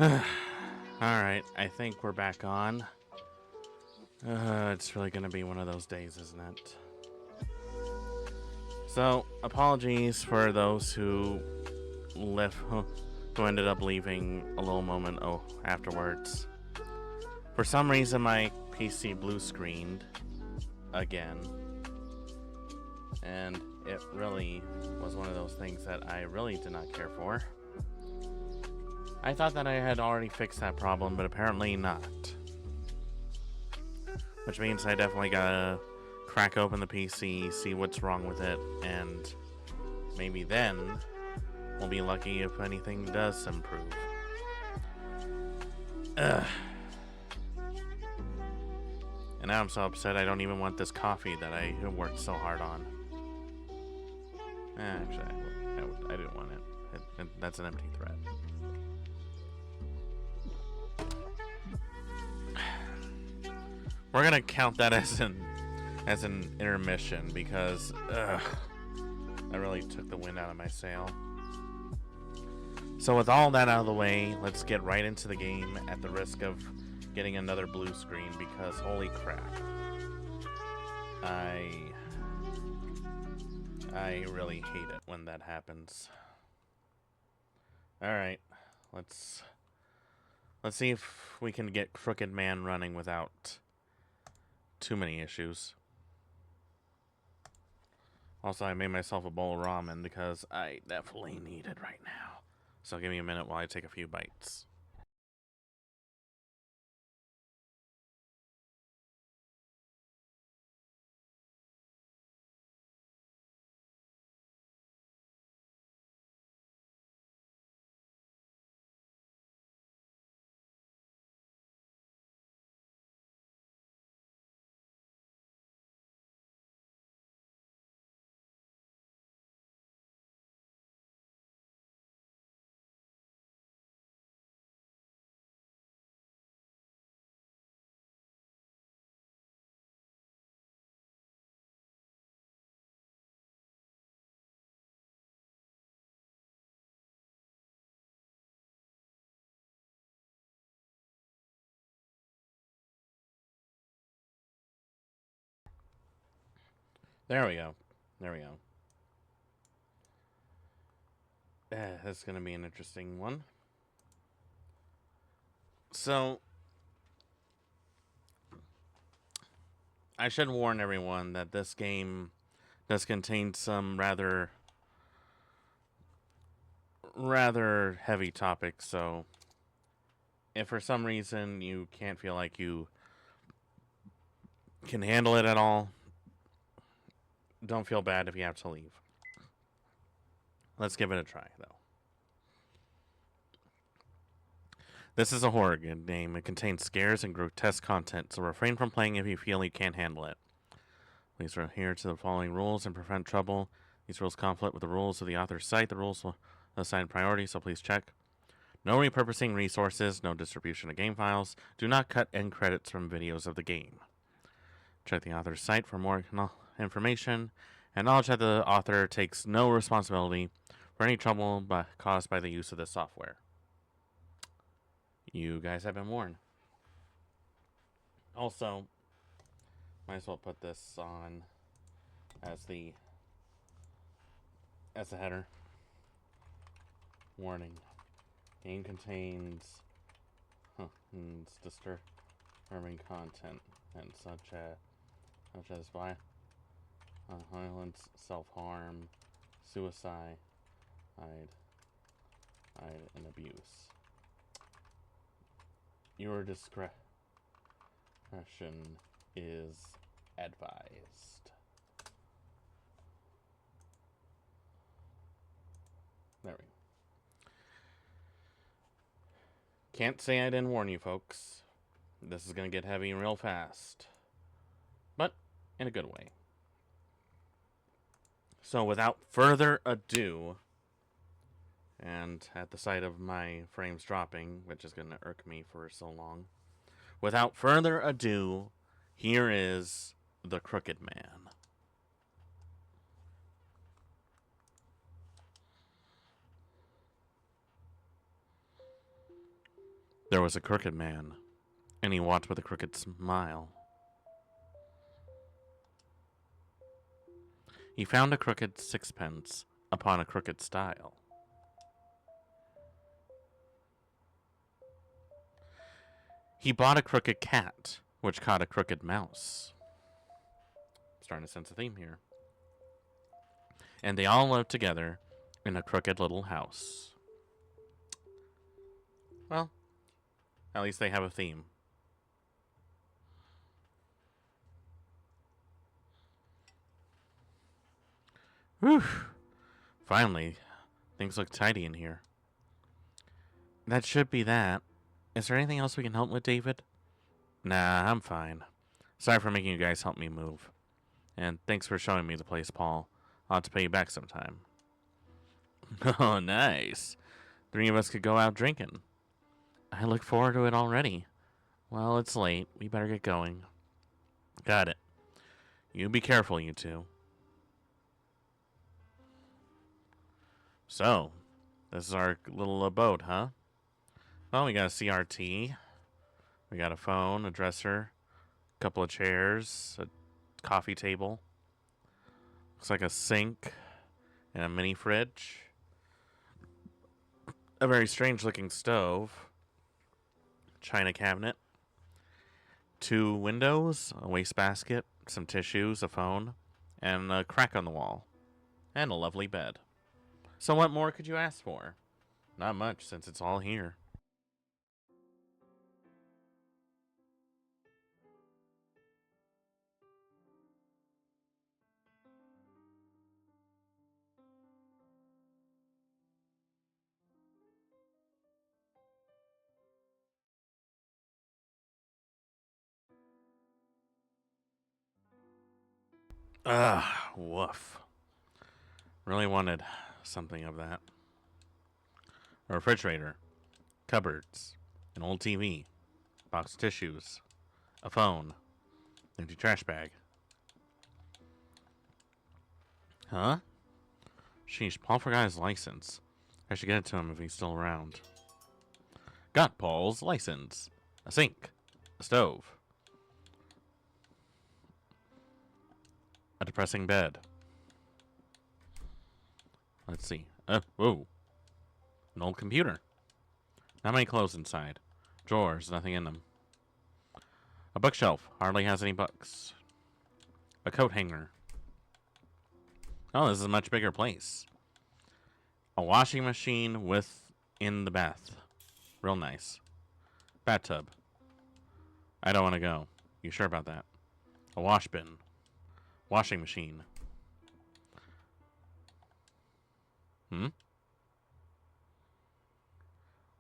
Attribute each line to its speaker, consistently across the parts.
Speaker 1: Alright, I think we're back on. It's really gonna be one of those days, isn't it? So, apologies for those who ended up leaving a little moment afterwards. For some reason, my PC blue screened again, and it really was one of those things that I really did not care for. I thought that I had already fixed that problem, but apparently not. Which means I definitely gotta crack open the PC, see what's wrong with it, and maybe then we'll be lucky if anything does improve. Ugh. And now I'm so upset I don't even want this coffee that I worked so hard on. Actually, I didn't want it. That's an empty threat. We're gonna count that as an intermission because I really took the wind out of my sail. So with all that out of the way, let's get right into the game at the risk of getting another blue screen because holy crap. I really hate it when that happens. Alright, let's see if we can get Crooked Man running without too many issues. Also, I made myself a bowl of ramen because I definitely need it right now. So give me a minute while I take a few bites. There we go. There we go. That's going to be an interesting one. So, I should warn everyone that this game does contain some rather heavy topics, so if for some reason you can't feel like you can handle it at all, don't feel bad if you have to leave. Let's give it a try, though. This is a horror game. It contains scares and grotesque content, so refrain from playing if you feel you can't handle it. Please adhere to the following rules and prevent trouble. These rules conflict with the rules of the author's site. The rules will assign priority, so please check. No repurposing resources, no distribution of game files. Do not cut end credits from videos of the game. Check the author's site for more information. Acknowledge that the author takes no responsibility for any trouble caused by the use of this software. You guys have been warned. Also, might as well put this on as the header. Warning. Game contains disturbing content and such as violence, self-harm, suicide, and abuse. Your discretion is advised. There we go. Can't say I didn't warn you, folks. This is going to get heavy real fast. But in a good way. So without further ado, and at the sight of my frames dropping, which is going to irk me for so long, without further ado, here is the Crooked Man. There was a crooked man, and he walked with a crooked smile. He found a crooked sixpence upon a crooked stile. He bought a crooked cat, which caught a crooked mouse. Starting to sense a theme here. And they all lived together in a crooked little house. Well, at least they have a theme. Whew. Finally, things look tidy in here. That should be that. Is there anything else we can help with, David? Nah, I'm fine. Sorry for making you guys help me move. And thanks for showing me the place, Paul. I'll have to pay you back sometime. Oh, nice. 3 of us could go out drinking. I look forward to it already. Well, it's late. We better get going. Got it. You be careful, you two. So, this is our little abode, huh? Well, we got a CRT. We got a phone, a dresser, a couple of chairs, a coffee table. Looks like a sink and a mini fridge. A very strange looking stove. China cabinet. 2 windows, a wastebasket, some tissues, a phone, and a crack on the wall. And a lovely bed. So what more could you ask for? Not much, since it's all here. Woof. Really wanted something of that. A refrigerator, cupboards, an old TV, box of tissues, a phone, empty trash bag. Huh? Sheesh, Paul forgot his license. I should get it to him if he's still around. Got Paul's license. A sink. A stove. A depressing bed. Let's see. Whoa. An old computer. Not many clothes inside. Drawers, nothing in them. A bookshelf. Hardly has any books. A coat hanger. Oh, this is a much bigger place. A washing machine in the bath. Real nice. Bathtub. I don't want to go. You sure about that? A wash bin. Washing machine.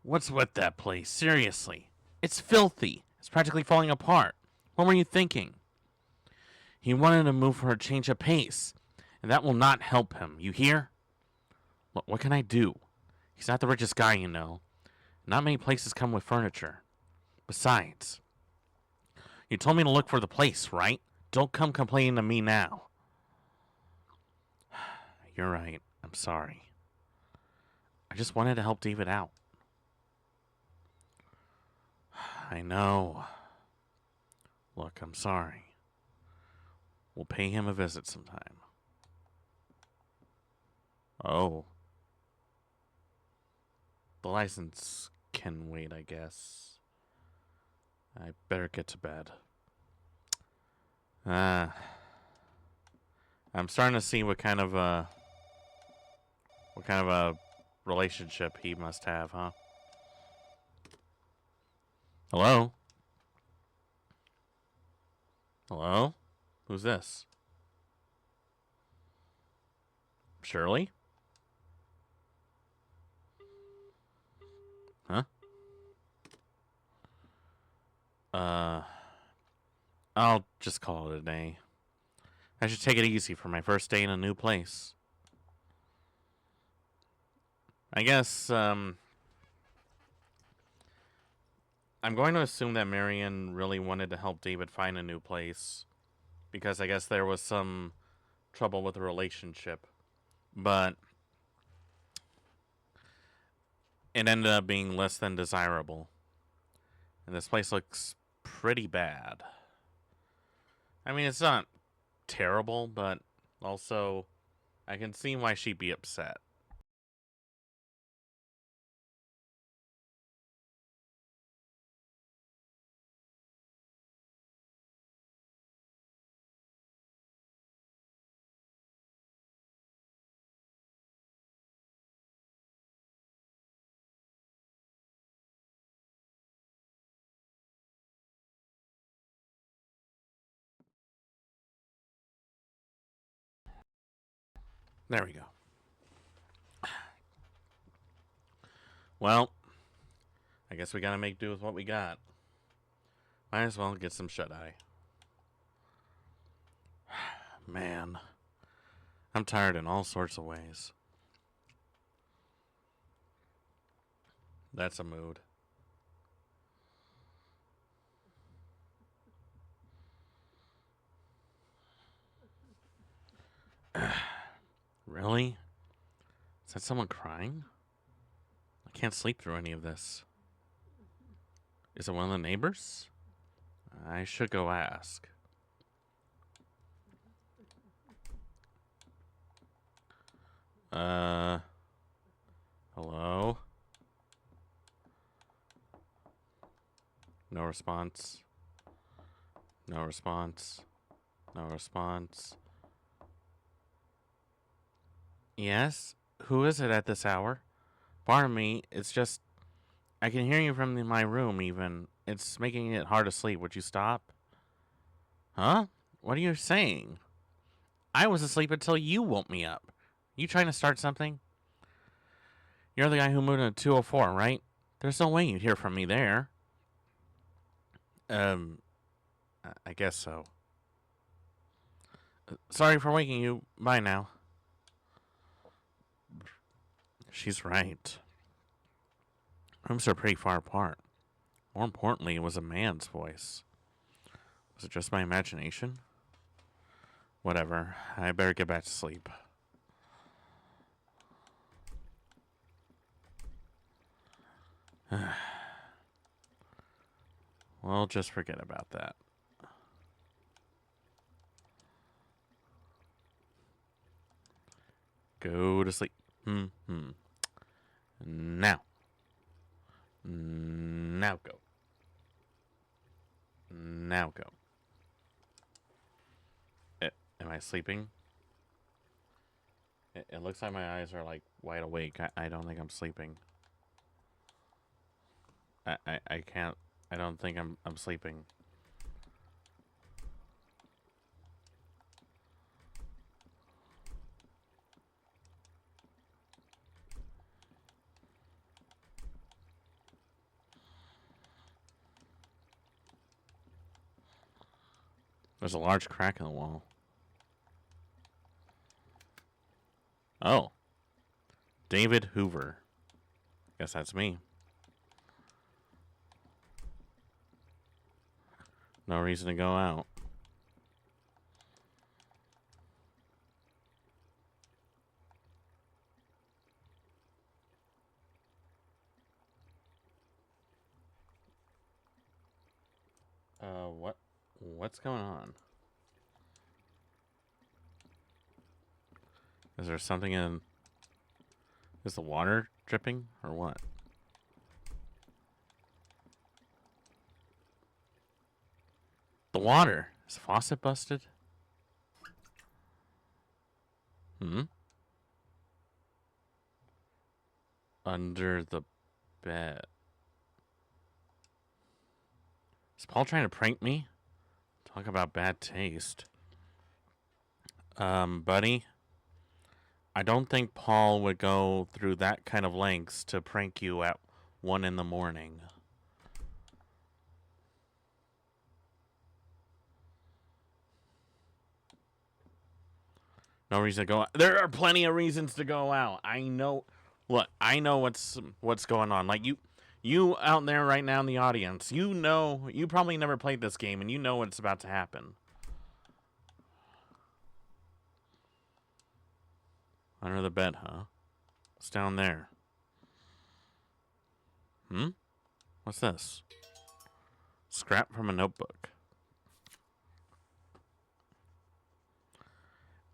Speaker 1: What's with that place? Seriously. It's filthy. It's practically falling apart. What were you thinking? He wanted to move for a change of pace, and that will not help him. You hear? What can I do? He's not the richest guy, you know. Not many places come with furniture. Besides, you told me to look for the place, right? Don't come complaining to me now. You're right. I'm sorry. I just wanted to help David out. I know. Look, I'm sorry. We'll pay him a visit sometime. Oh. The license can wait, I guess. I better get to bed. I'm starting to see what kind of a relationship he must have, huh? Hello? Hello? Who's this? Shirley? Huh? I'll just call it a day. I should take it easy for my first day in a new place. I guess, I'm going to assume that Marion really wanted to help David find a new place. Because I guess there was some trouble with the relationship. But it ended up being less than desirable. And this place looks pretty bad. I mean, it's not terrible, but also I can see why she'd be upset. There we go. Well, I guess we gotta make do with what we got. Might as well get some shut-eye. Man, I'm tired in all sorts of ways. That's a mood. Really? Is that someone crying? I can't sleep through any of this. Is it one of the neighbors? I should go ask. Hello? No response. No response. No response. Yes? Who is it at this hour? Pardon me, it's just... I can hear you from my room, even. It's making it hard to sleep. Would you stop? Huh? What are you saying? I was asleep until you woke me up. You trying to start something? You're the guy who moved into 204, right? There's no way you'd hear from me there. I guess so. Sorry for waking you. Bye now. She's right. Rooms are pretty far apart. More importantly, it was a man's voice. Was it just my imagination? Whatever. I better get back to sleep. Well, just forget about that. Go to sleep. Now. Now go. Now go. Am I sleeping? It looks like my eyes are like wide awake. I don't think I'm sleeping. I can't. I don't think I'm sleeping. There's a large crack in the wall. Oh. David Hoover. Guess that's me. No reason to go out. What's going on? Is there something in... Is the water dripping or what? The water! Is the faucet busted? Under the bed. Is Paul trying to prank me? Talk about bad taste. Buddy, I don't think Paul would go through that kind of lengths to prank you at 1 in the morning. No reason to go out. There are plenty of reasons to go out. I know. Look, I know what's going on. Like you out there right now in the audience, you know, you probably never played this game and you know what's about to happen. Under the bed, huh? What's down there? What's this? Scrap from a notebook.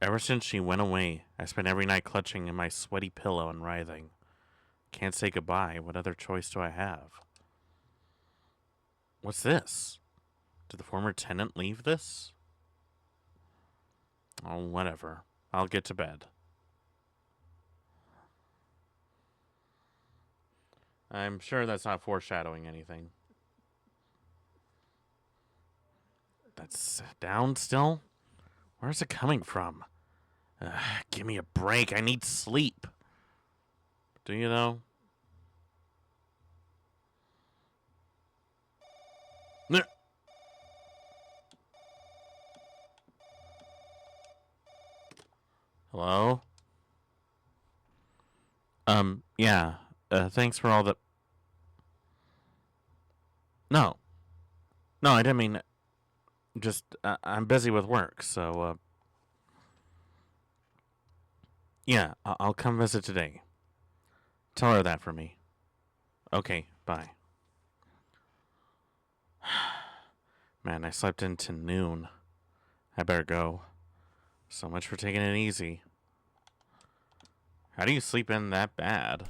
Speaker 1: Ever since she went away, I spent every night clutching in my sweaty pillow and writhing. Can't say goodbye. What other choice do I have? What's this? Did the former tenant leave this? Oh, whatever. I'll get to bed. I'm sure that's not foreshadowing anything. That's down still? Where's it coming from? Give me a break. I need sleep. Do you though? Hello? Yeah. Thanks for all the... No. No, I didn't mean... Just, I'm busy with work, so, Yeah, I'll come visit today. Tell her that for me. Okay, bye. Man, I slept into noon. I better go. So much for taking it easy. How do you sleep in that bad?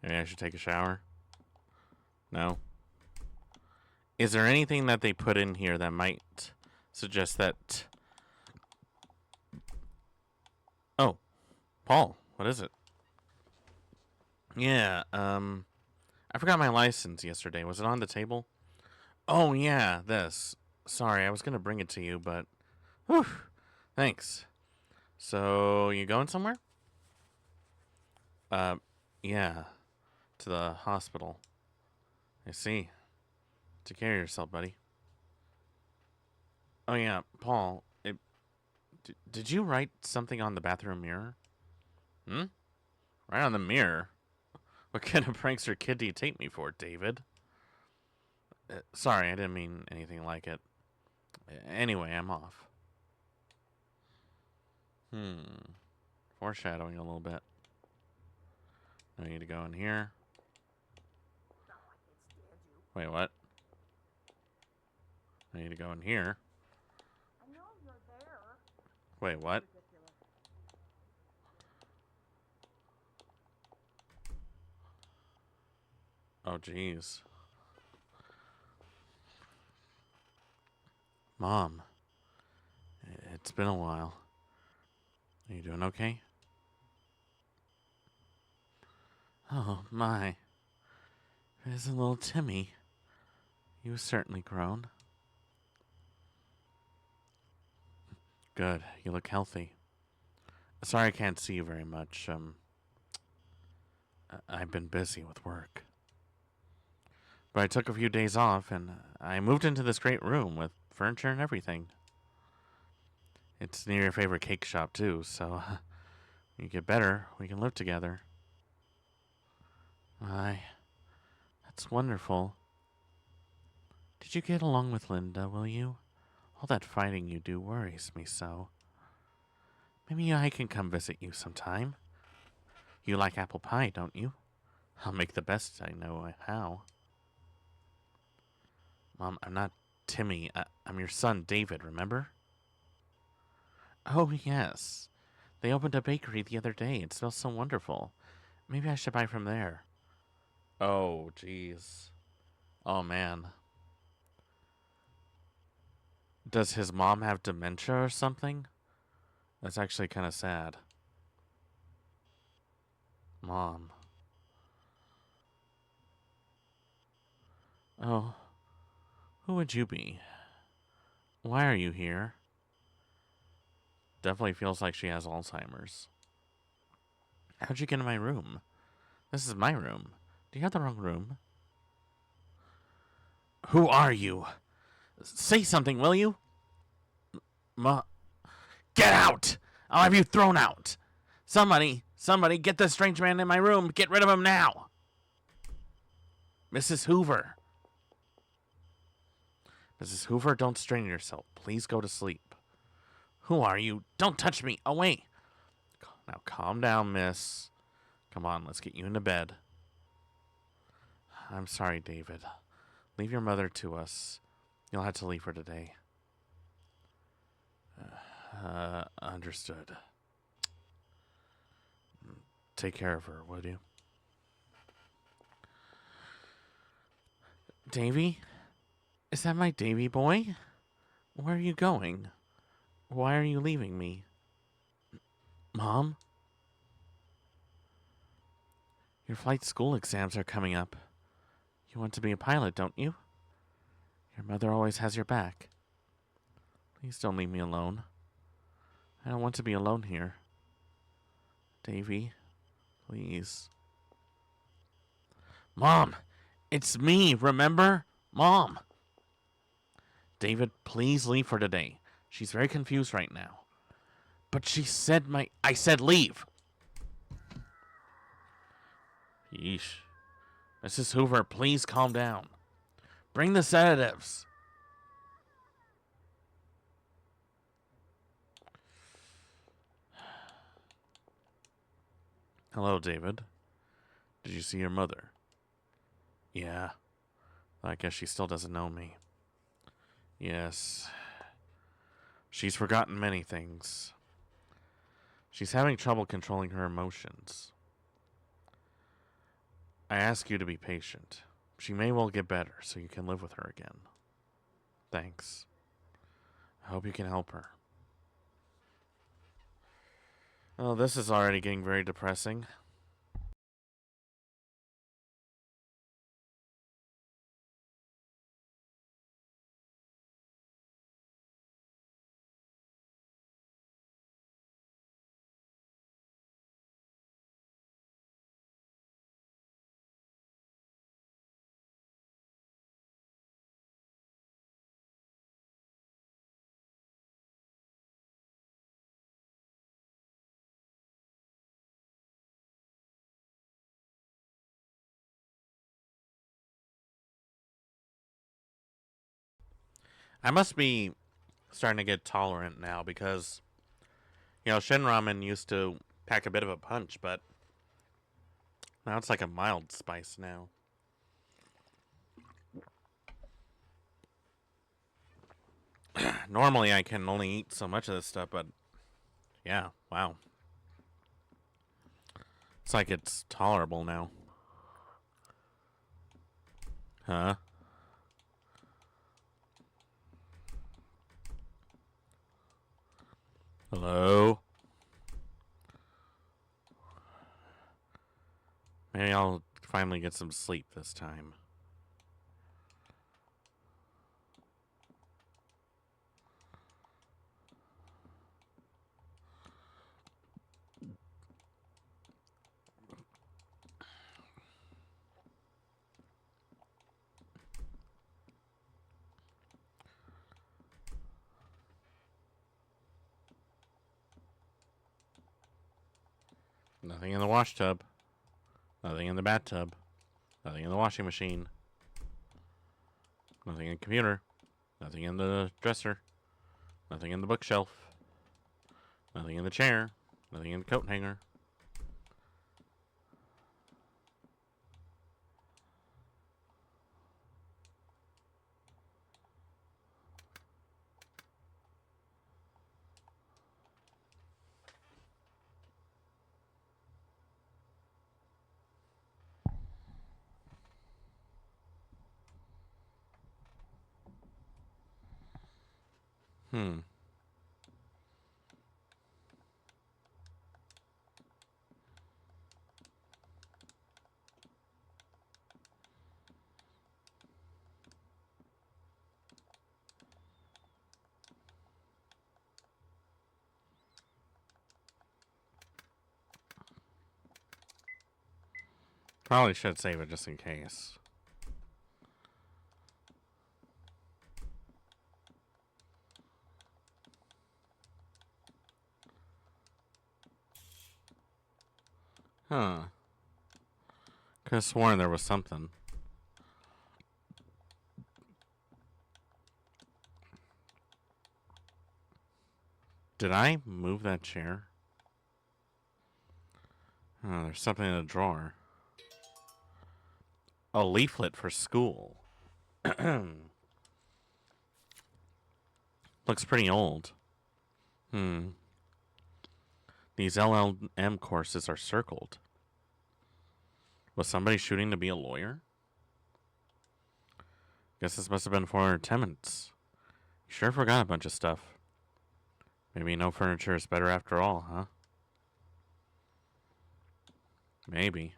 Speaker 1: Maybe I should take a shower? No? Is there anything that they put in here that might suggest that... Oh, Paul, what is it? Yeah, I forgot my license yesterday. Was it on the table? Oh, yeah, this. Sorry, I was gonna bring it to you, but... Whew, thanks. So, you going somewhere? Yeah. To the hospital. I see. Take care of yourself, buddy. Oh, yeah, Paul, did you write something on the bathroom mirror? Hmm? Right on the mirror? What kind of prankster kid do you take me for, David? Sorry, I didn't mean anything like it. Anyway, I'm off. Foreshadowing a little bit. I need to go in here. Wait, what? I need to go in here.
Speaker 2: I know you're there.
Speaker 1: Wait, what? Oh, jeez. Mom. It's been a while. Are you doing okay? Oh, my. There's a little Timmy. You've certainly grown. Good. You look healthy. Sorry I can't see you very much. I've been busy with work. But I took a few days off and I moved into this great room with furniture and everything. It's near your favorite cake shop, too, so when you get better, we can live together. That's wonderful. Did you get along with Linda, will you? All that fighting you do worries me so. Maybe I can come visit you sometime. You like apple pie, don't you? I'll make the best I know how. Mom, I'm not Timmy. I'm your son, David, remember? Oh, yes. They opened a bakery the other day. It smells so wonderful. Maybe I should buy from there. Oh, jeez. Oh, man. Does his mom have dementia or something? That's actually kind of sad. Mom. Oh, who would you be? Why are you here? Definitely feels like she has Alzheimer's. How'd you get in my room? This is my room. Do you have the wrong room? Who are you? Say something, will you? Get out! I'll have you thrown out. Somebody, get this strange man in my room. Get rid of him now. Mrs. Hoover. Mrs. Hoover, don't strain yourself. Please go to sleep. Who are you? Don't touch me. Away. Now calm down, miss. Come on, let's get you into bed. I'm sorry, David. Leave your mother to us. You'll have to leave her today. Understood. Take care of her, would you? Davy? Is that my Davy boy? Where are you going? Why are you leaving me? Mom? Your flight school exams are coming up. You want to be a pilot, don't you? Your mother always has your back. Please don't leave me alone. I don't want to be alone here. Davy, please. Mom! It's me, remember? Mom! David, please leave for today. She's very confused right now. But she said I said leave! Yeesh. Mrs. Hoover, please calm down. Bring the sedatives. Hello, David. Did you see your mother? Yeah. I guess she still doesn't know me. Yes. She's forgotten many things. She's having trouble controlling her emotions. I ask you to be patient. She may well get better, so you can live with her again. Thanks. I hope you can help her. Oh, this is already getting very depressing. I must be starting to get tolerant now because, Shin Ramen used to pack a bit of a punch, but now it's like a mild spice now. Normally I can only eat so much of this stuff, but yeah, wow. It's like it's tolerable now. Huh? Hello? Maybe I'll finally get some sleep this time. Nothing in the wash tub. Nothing in the bathtub. Nothing in the washing machine. Nothing in the computer. Nothing in the dresser. Nothing in the bookshelf. Nothing in the chair. Nothing in the coat hanger. Hmm. Probably should save it just in case. Huh. Could have sworn there was something. Did I move that chair? Oh, there's something in the drawer. A leaflet for school. Looks pretty old. These LLM courses are circled. Was somebody shooting to be a lawyer? Guess this must have been for tenants. Sure forgot a bunch of stuff. Maybe no furniture is better after all, huh? Maybe.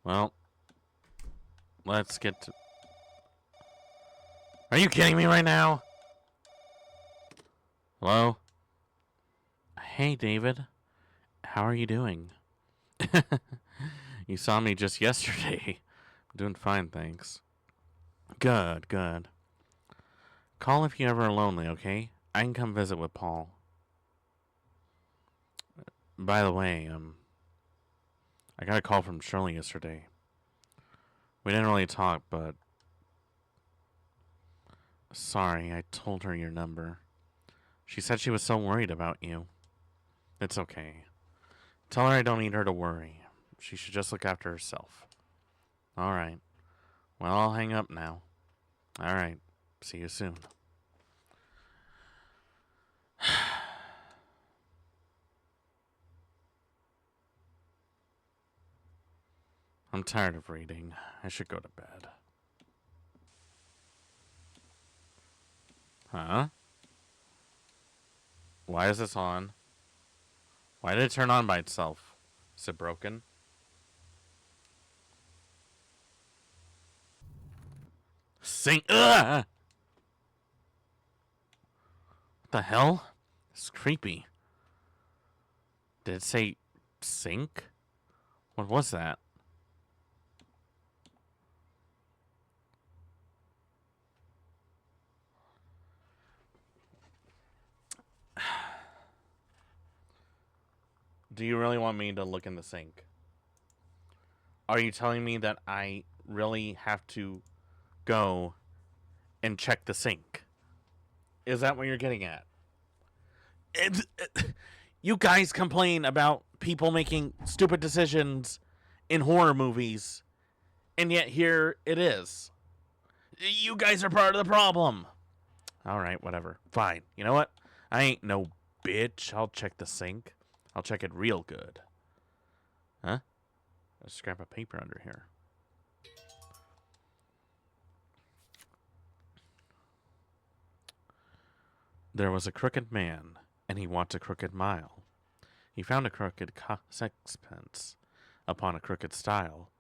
Speaker 1: Well, let's get to... Are you kidding me right now? Hello? Hey, David. How are you doing? You saw me just yesterday. I'm doing fine, thanks. Good, good. Call if you ever are lonely, okay? I can come visit with Paul. By the way, I got a call from Shirley yesterday. We didn't really talk, but... Sorry, I told her your number. She said she was so worried about you. It's okay. Tell her I don't need her to worry. She should just look after herself. Alright. Well, I'll hang up now. Alright. See you soon. I'm tired of reading. I should go to bed. Huh? Why is this on? Why did it turn on by itself? Is it broken? Sing. Ugh! What the hell? It's creepy. Did it say sink? What was that? Do you really want me to look in the sink? Are you telling me that I really have to go and check the sink? Is that what you're getting at? You guys complain about people making stupid decisions in horror movies, and yet here it is. You guys are part of the problem. Alright, whatever. Fine. You know what? I ain't no bitch. I'll check the sink. I'll check it real good. Huh? A scrap of paper under here. There was a crooked man, and he walked a crooked mile. He found a crooked sixpence upon a crooked stile.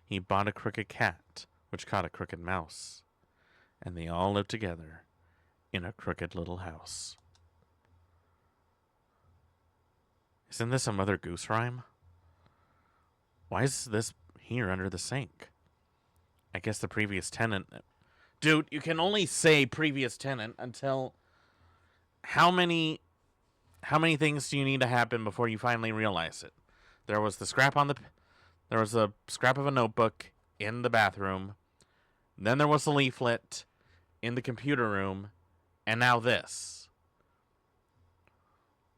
Speaker 1: He bought a crooked cat, which caught a crooked mouse, and they all lived together in a crooked little house. Isn't this a Mother Goose rhyme? Why is this here under the sink? I guess the previous tenant... Dude, you can only say previous tenant until... How many things do you need to happen before you finally realize it? There was a scrap of a notebook in the bathroom. Then there was a leaflet in the computer room. And now this.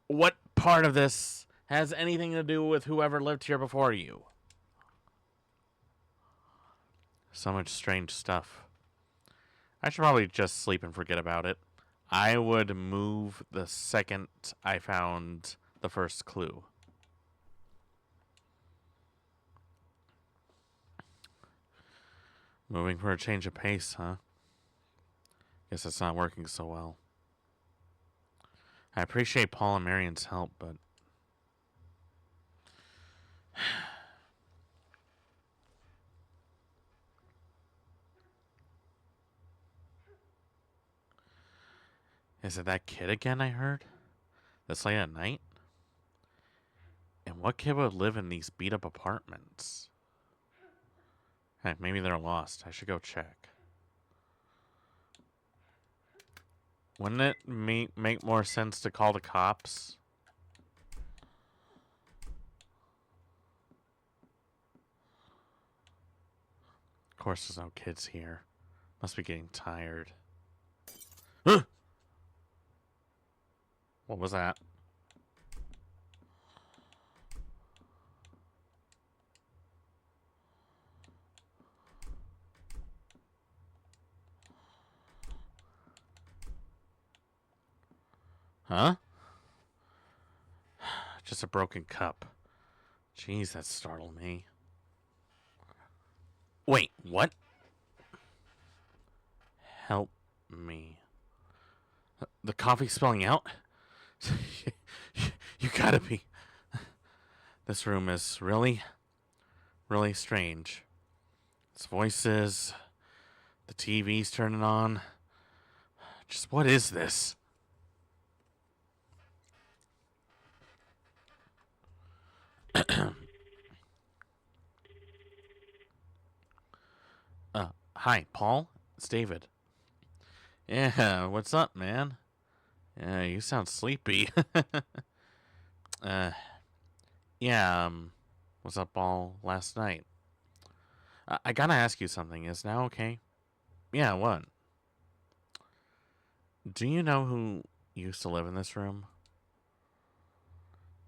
Speaker 1: What part of this has anything to do with whoever lived here before you? So much strange stuff. I should probably just sleep and forget about it. I would move the second I found the first clue. Moving for a change of pace, huh? Guess it's not working so well. I appreciate Paul and Marion's help, but... Is it that kid again I heard? This late at night? And what kid would live in these beat-up apartments? Heck, maybe they're lost. I should go check. Wouldn't it make more sense to call the cops? Of course there's no kids here. Must be getting tired. What was that? Huh? Just a broken cup. Jeez, that startled me. Wait, what? Help me. The coffee's spilling out? You gotta be. This room is really, really strange. It's voices, the TV's turning on. Just what is this? Hi, Paul. It's David. Yeah, what's up, man? Yeah, you sound sleepy. uh, yeah, was up all last night. I gotta ask you something. Is now okay? Yeah, what? Do you know who used to live in this room?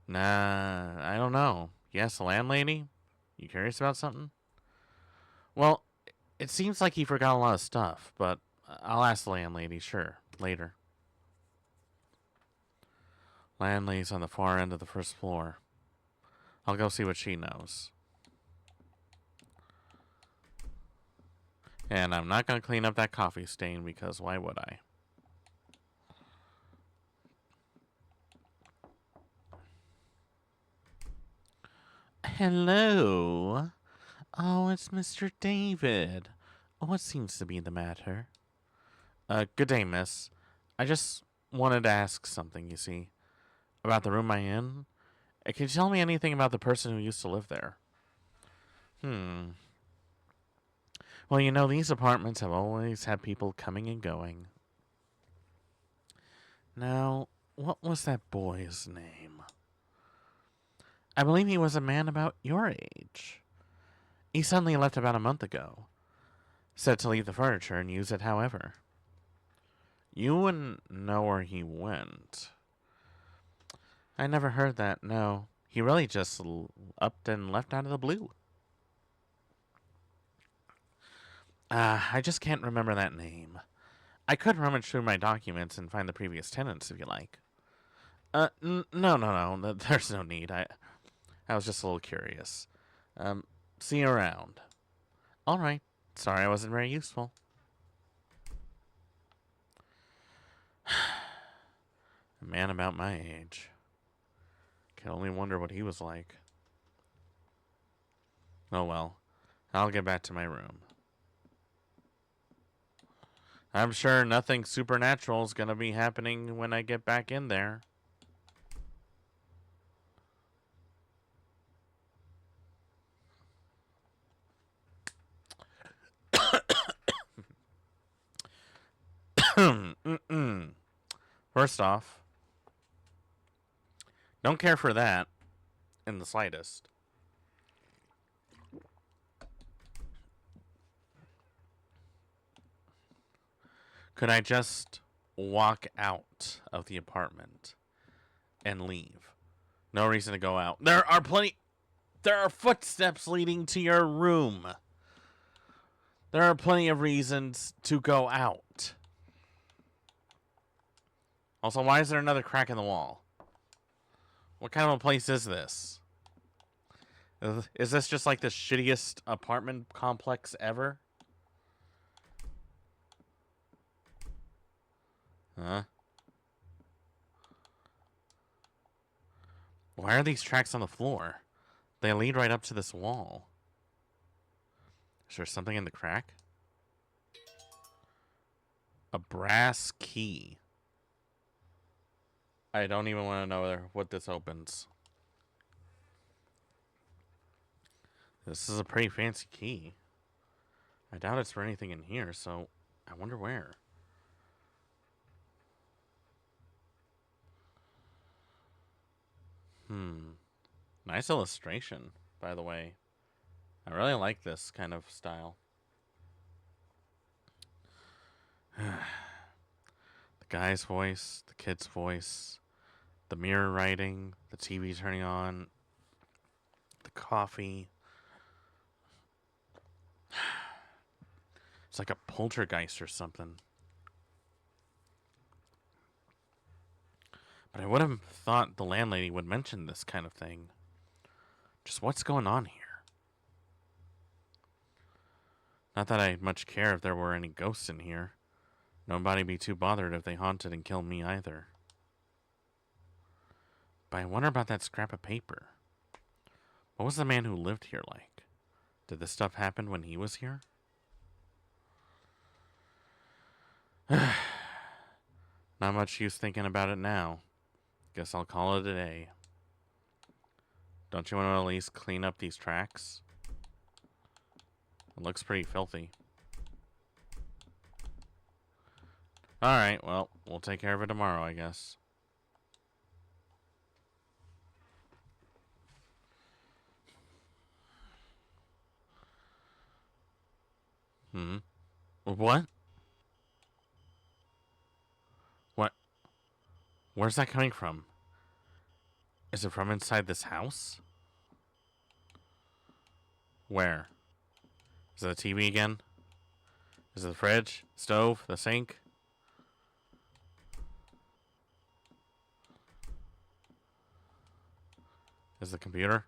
Speaker 1: Nah, I don't know. Yes, the landlady? You curious about something? Well, it seems like he forgot a lot of stuff, but I'll ask the landlady, sure, later. Landlady's on the far end of the first floor. I'll go see what she knows. And I'm not going to clean up that coffee stain because why would I? Hello? Oh, it's Mr. David. What seems to be the matter? Good day, miss. I just wanted to ask something, you see. About the room I'm in? Can you tell me anything about the person who used to live there? Well, you know, these apartments have always had people coming and going. Now, what was that boy's name? I believe he was a man about your age. He suddenly left about a month ago. Said to leave the furniture and use it however. You wouldn't know where he went. I never heard that, no. He really just upped and left out of the blue. I just can't remember that name. I could rummage through my documents and find the previous tenants if you like. No. There's no need. I was just a little curious. Um, See you around. All right. Sorry I wasn't very useful. A man about my age. Can only wonder what he was like. Oh well. I'll get back to my room. I'm sure nothing supernatural is going to be happening when I get back in there. First off, don't care for that in the slightest. Could I just walk out of the apartment and leave? No reason to go out. There are footsteps leading to your room. There are plenty of reasons to go out. Also, why is there another crack in the wall? What kind of a place is this? Is this just like the shittiest apartment complex ever? Huh? Why are these tracks on the floor? They lead right up to this wall. Is there something in the crack? A brass key. I don't even want to know what this opens. This is a pretty fancy key. I doubt it's for anything in here, so I wonder where. Nice illustration, by the way. I really like this kind of style. The guy's voice, the kid's voice, the mirror writing, the TV turning on, the coffee. It's like a poltergeist or something. But I would have thought the landlady would mention this kind of thing. Just what's going on here? Not that I'd much care if there were any ghosts in here. Nobody'd be too bothered if they haunted and killed me either. But I wonder about that scrap of paper. What was the man who lived here like? Did this stuff happen when he was here? Not much use thinking about it now. Guess I'll call it a day. Don't you want to at least clean up these tracks? It looks pretty filthy. Alright, well, we'll take care of it tomorrow, I guess. What? What? Where's that coming from? Is it from inside this house? Where? Is it the TV again? Is it the fridge? Stove? The sink? Is the computer?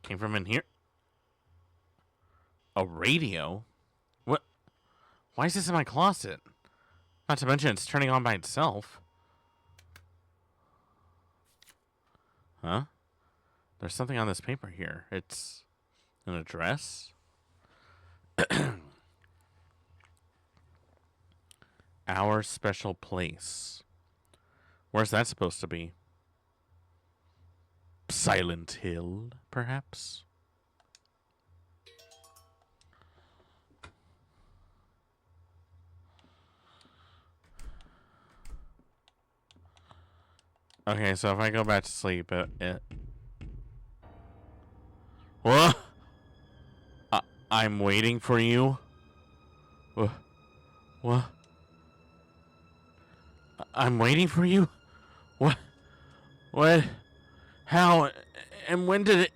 Speaker 1: Came from in here? A radio? What? Why is this in my closet? Not to mention it's turning on by itself. Huh? There's something on this paper here. It's an address? Our special place. Where's that supposed to be? Silent Hill, perhaps? Okay, so if I go back to sleep, what? I'm waiting for you. What? I'm waiting for you? What? What? How? And when did it...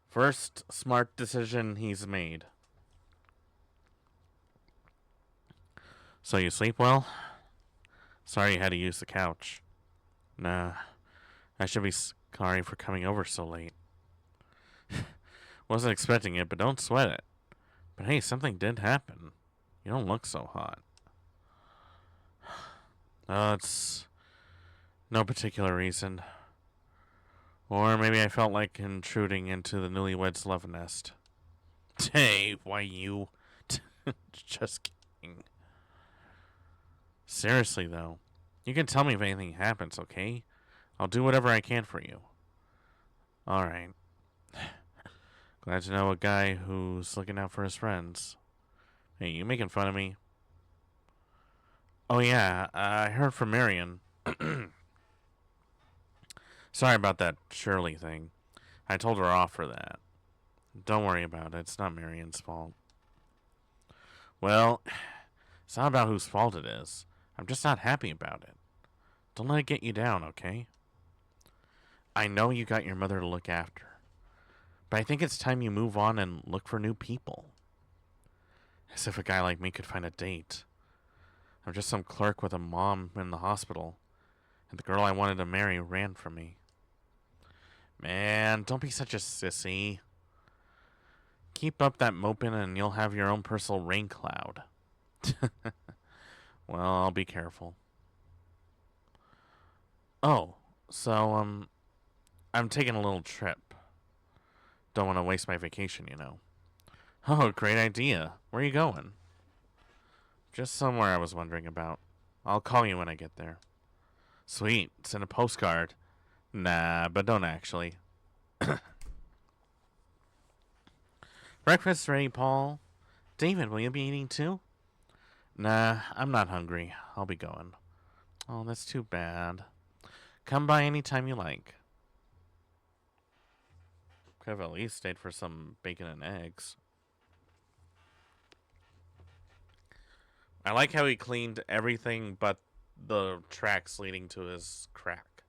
Speaker 1: First smart decision he's made. So you sleep well? Sorry you had to use the couch. Nah, I should be sorry for coming over so late. Wasn't expecting it, but don't sweat it. But hey, something did happen. You don't look so hot. It's no particular reason. Or maybe I felt like intruding into the newlyweds' love nest. Hey, why you? Just kidding. Seriously, though, you can tell me if anything happens, okay? I'll do whatever I can for you. Alright. Glad to know a guy who's looking out for his friends. Hey, you making fun of me? Oh, yeah, I heard from Marion. Sorry about that Shirley thing. I told her off for that. Don't worry about it. It's not Marion's fault. Well, it's not about whose fault it is. I'm just not happy about it. Don't let it get you down, okay? I know you got your mother to look after, but I think it's time you move on and look for new people. As if a guy like me could find a date. I'm just some clerk with a mom in the hospital, and the girl I wanted to marry ran from me. Man, don't be such a sissy. Keep up that moping and you'll have your own personal rain cloud. Well, I'll be careful. Oh, so, I'm taking a little trip. Don't want to waste my vacation, you know. Oh, great idea. Where are you going? Just somewhere I was wondering about. I'll call you when I get there. Sweet. Send a postcard. Nah, but don't actually. Breakfast ready, Paul. David, will you be eating too? Nah, I'm not hungry. I'll be going. Oh, that's too bad. Come by any time you like. Could have at least stayed for some bacon and eggs. I like how he cleaned everything but the tracks leading to his crack.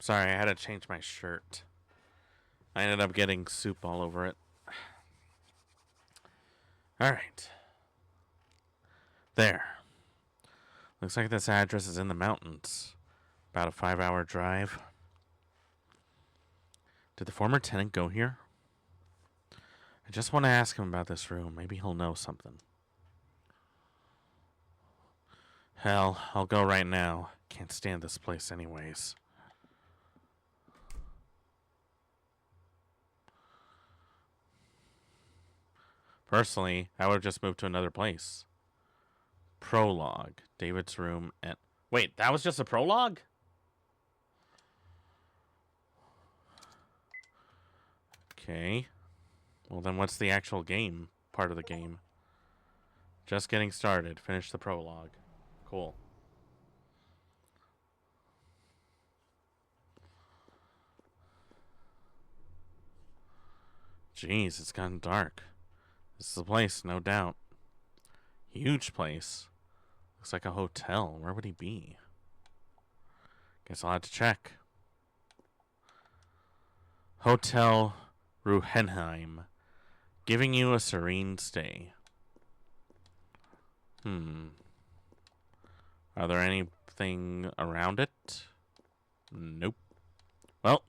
Speaker 1: Sorry, I had to change my shirt. I ended up getting soup all over it. Alright. There. Looks like this address is in the mountains. About a 5-hour drive. Did the former tenant go here? I just want to ask him about this room. Maybe he'll know something. Hell, I'll go right now. Can't stand this place anyways. Personally, I would have just moved to another place. Prologue. David's room and... Wait, that was just a prologue? Okay. Well, then what's the actual game? Part of the game. Just getting started. Finish the prologue. Cool. Jeez, it's gotten dark. This is the place, no doubt. Huge place. Looks like a hotel. Where would he be? Guess I'll have to check. Hotel Ruhenheim. Giving you a serene stay. Are there anything around it? Nope. Well,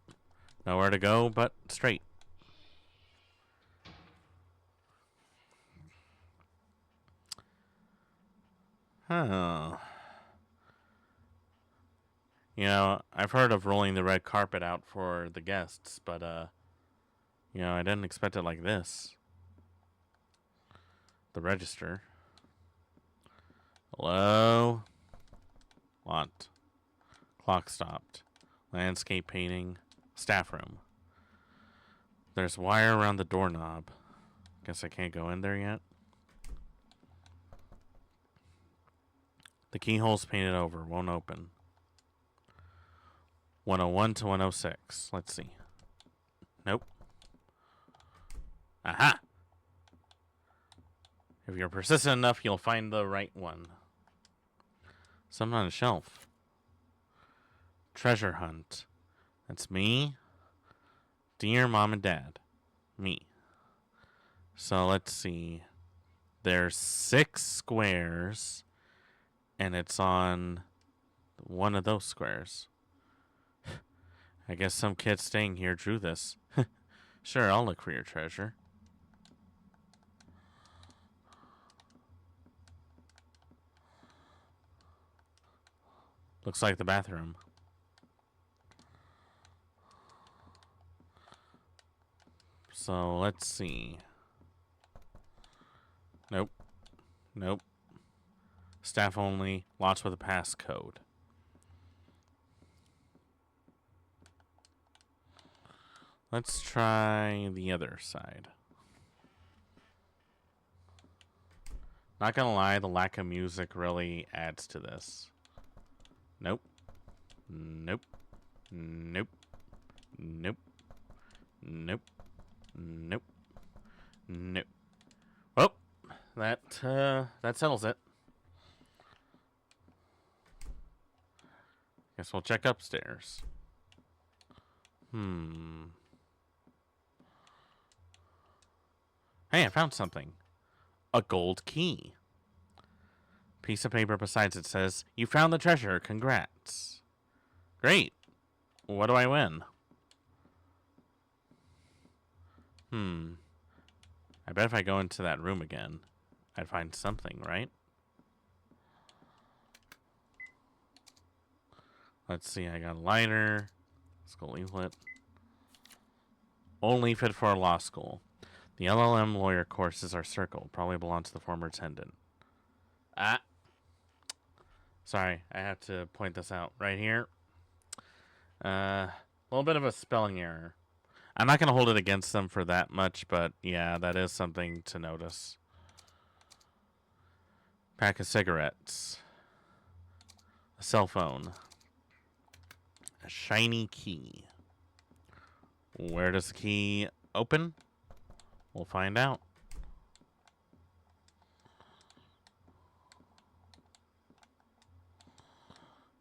Speaker 1: nowhere to go but straight. Huh. You know, I've heard of rolling the red carpet out for the guests, but, you know, I didn't expect it like this. The register. Hello? What? Clock stopped. Landscape painting. Staff room. There's wire around the doorknob. Guess I can't go in there yet. The keyhole's painted over. Won't open. 101 to 106. Let's see. Nope. Aha! If you're persistent enough, you'll find the right one. Something on a shelf. Treasure hunt. That's me. Dear Mom and Dad. Me. So let's see. There's 6 squares. And it's on one of those squares. I guess some kid staying here drew this. Sure, I'll look for your treasure. Looks like the bathroom. So let's see. Nope. Nope. Staff only. Lots with a passcode. Let's try the other side. Not gonna lie, the lack of music really adds to this. Nope. Nope. Nope. Nope. Nope. Nope. Nope. Well, that settles it. Guess we'll check upstairs. Hey, I found something. A gold key. Piece of paper besides it says, "You found the treasure. Congrats." Great. What do I win? I bet if I go into that room again, I'd find something, right? Let's see, I got a lighter. School leaflet. Only fit for a law school. The LLM lawyer courses are circled. Probably belong to the former attendant. Ah. Sorry, I have to point this out. Right here. A little bit of a spelling error. I'm not going to hold it against them for that much, but yeah, that is something to notice. Pack of cigarettes. A cell phone. A shiny key. Where does the key open? We'll find out.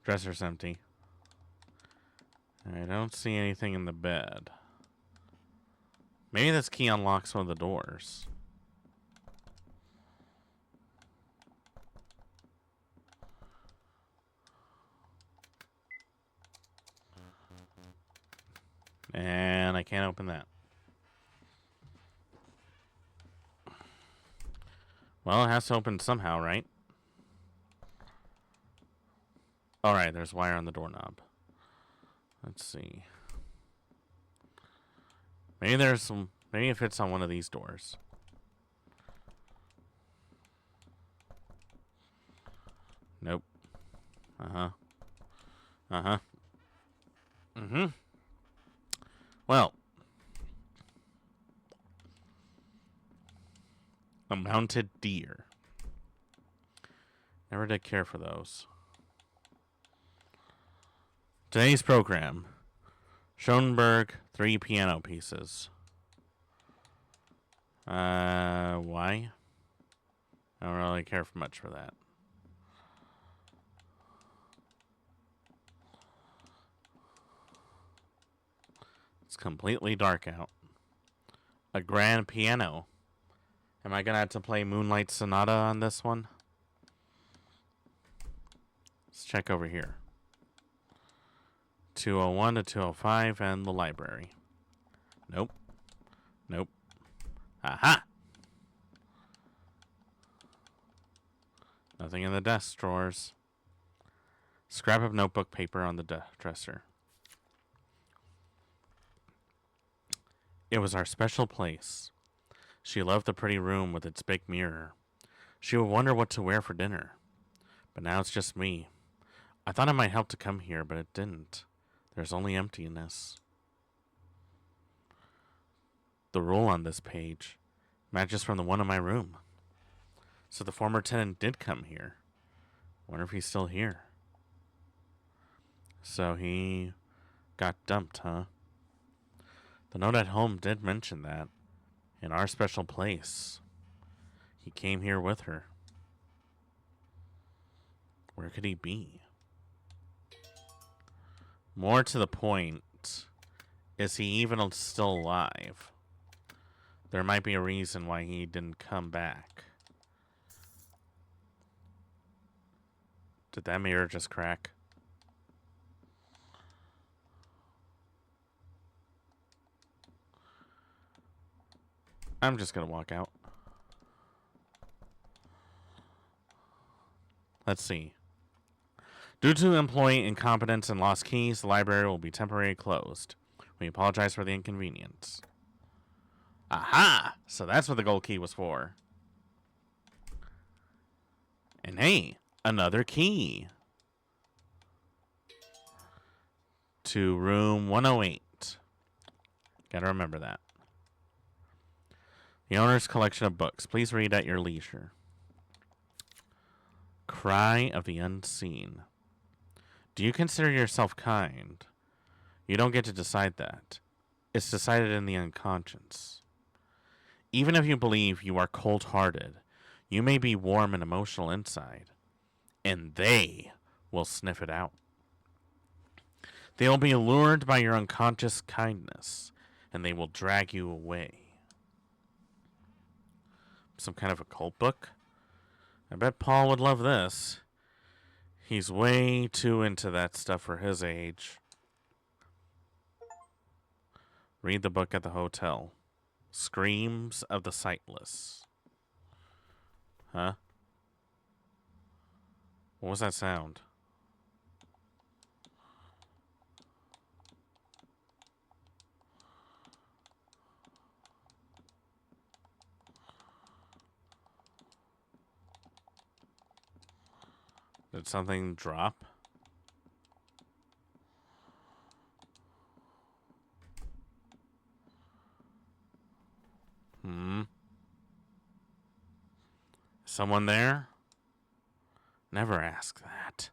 Speaker 1: Dresser's empty. I don't see anything in the bed. Maybe this key unlocks one of the doors. And I can't open that. Well, it has to open somehow, right? Alright, there's wire on the doorknob. Let's see. Maybe there's some... Maybe it fits on one of these doors. Nope. Uh-huh. Uh-huh. Mm-hmm. Well. A mounted deer. Never did care for those. Today's program. Schoenberg, 3 piano pieces. Why? I don't really care for much for that. It's completely dark out. A grand piano. Am I gonna have to play Moonlight Sonata on this one? Let's check over here. 201 to 205 and the library. Nope. Nope. Aha! Nothing in the desk drawers. Scrap of notebook paper on the dresser. It was our special place. She loved the pretty room with its big mirror. She would wonder what to wear for dinner. But now it's just me. I thought it might help to come here, but it didn't. There's only emptiness. The rule on this page matches from the one in my room. So the former tenant did come here. Wonder if he's still here. So he got dumped, huh? The note at home did mention that. In our special place. He came here with her. Where could he be? More to the point, is he even still alive? There might be a reason why he didn't come back. Did that mirror just crack? I'm just gonna walk out. Let's see. Due to employee incompetence and lost keys, the library will be temporarily closed. We apologize for the inconvenience. Aha! So that's what the gold key was for. And hey, another key. To room 108. Gotta remember that. The owner's collection of books. Please read at your leisure. Cry of the Unseen. Do you consider yourself kind? You don't get to decide that. It's decided in the unconscious. Even if you believe you are cold-hearted, you may be warm and emotional inside. And they will sniff it out. They will be allured by your unconscious kindness, and they will drag you away. Some kind of a cult book? I bet Paul would love this. He's way too into that stuff for his age. Read the book at the hotel. Screams of the Sightless. Huh? What was that sound? Did something drop? Someone there? Never ask that.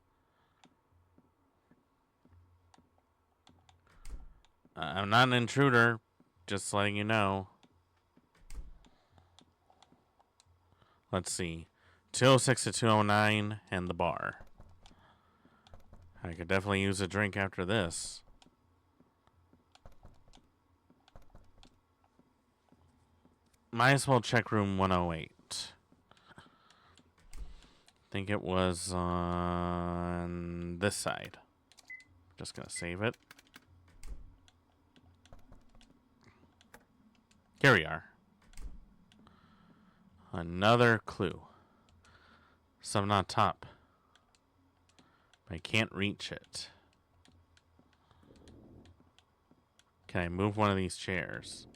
Speaker 1: I'm not an intruder. Just letting you know. Let's see. 206 to 209 and the bar. I could definitely use a drink after this. Might as well check room 108. Think it was on this side. Just gonna save it. Here we are. Another clue. Something on top. I can't reach it. Can I move one of these chairs?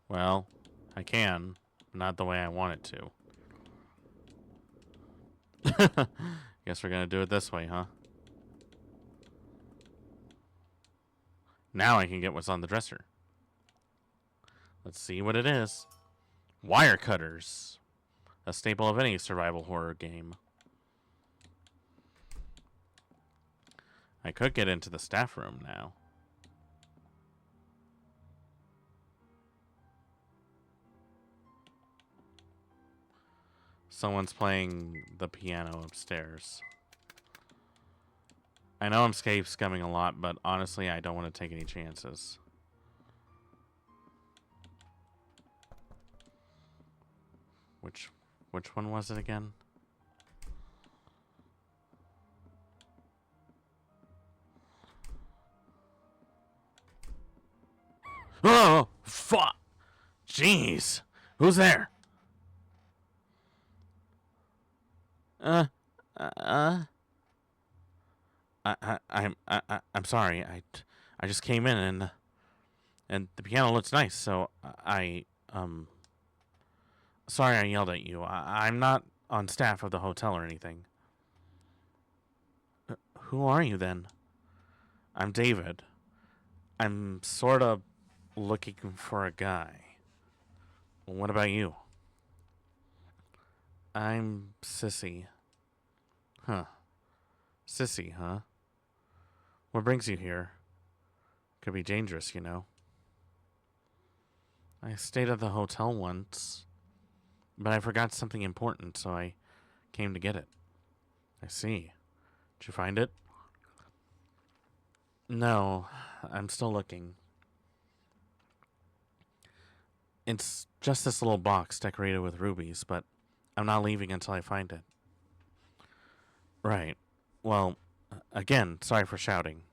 Speaker 1: Well, I can. Not the way I want it to. Guess we're gonna do it this way, huh? Now I can get what's on the dresser. Let's see what it is. Wire cutters. A staple of any survival horror game. I could get into the staff room now. Someone's playing the piano upstairs. I know I'm escape scumming a lot, but honestly, I don't want to take any chances. Which one was it again? Oh, fuck! Jeez, who's there? I'm sorry. I just came in and the piano looks nice, so sorry I yelled at you. I'm not on staff of the hotel or anything. Who are you then? I'm David. I'm sort of looking for a guy. What about you? I'm Sissy. Huh. Sissy, huh? What brings you here? Could be dangerous, you know. I stayed at the hotel once, but I forgot something important, so I came to get it. I see. Did you find it? No, I'm still looking. It's just this little box decorated with rubies, but I'm not leaving until I find it. Right. Well, again, sorry for shouting.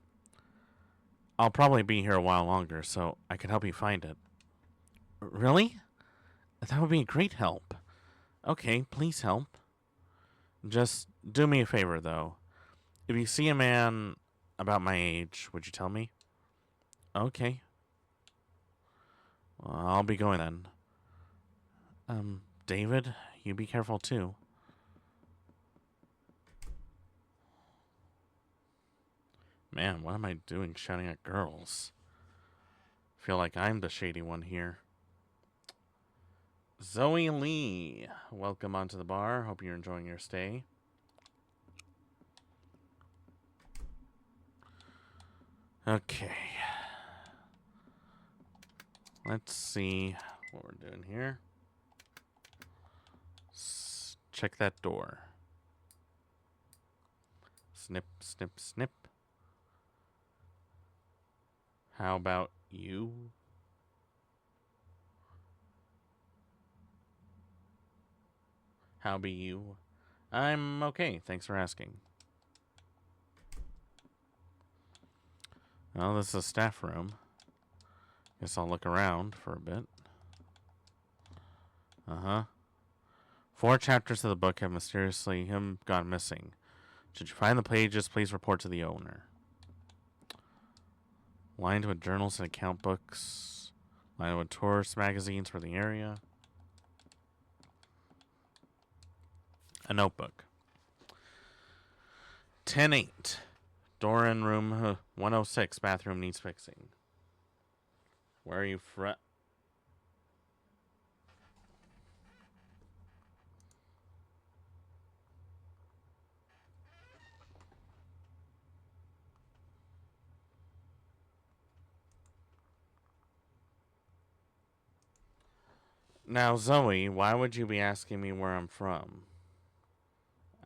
Speaker 1: I'll probably be here a while longer, so I can help you find it. Really? That would be a great help. Okay, please help. Just do me a favor, though. If you see a man about my age, would you tell me? Okay. Well, I'll be going then. David, you be careful too. Man, what am I doing shouting at girls? Feel like I'm the shady one here. Zoe Lee, welcome onto the bar. Hope you're enjoying your stay. Okay. Let's see what we're doing here. Check that door. Snip, snip, snip. How about you? How be you? I'm okay, thanks for asking. Well, this is a staff room. Guess I'll look around for a bit. Uh-huh. 4 chapters of the book have mysteriously gone missing. Should you find the pages, please report to the owner. Lined with journals and account books. Lined with tourist magazines for the area. A notebook. 10-8. Door in room 106. Bathroom needs fixing. Where are you from? Now, Zoe, why would you be asking me where I'm from?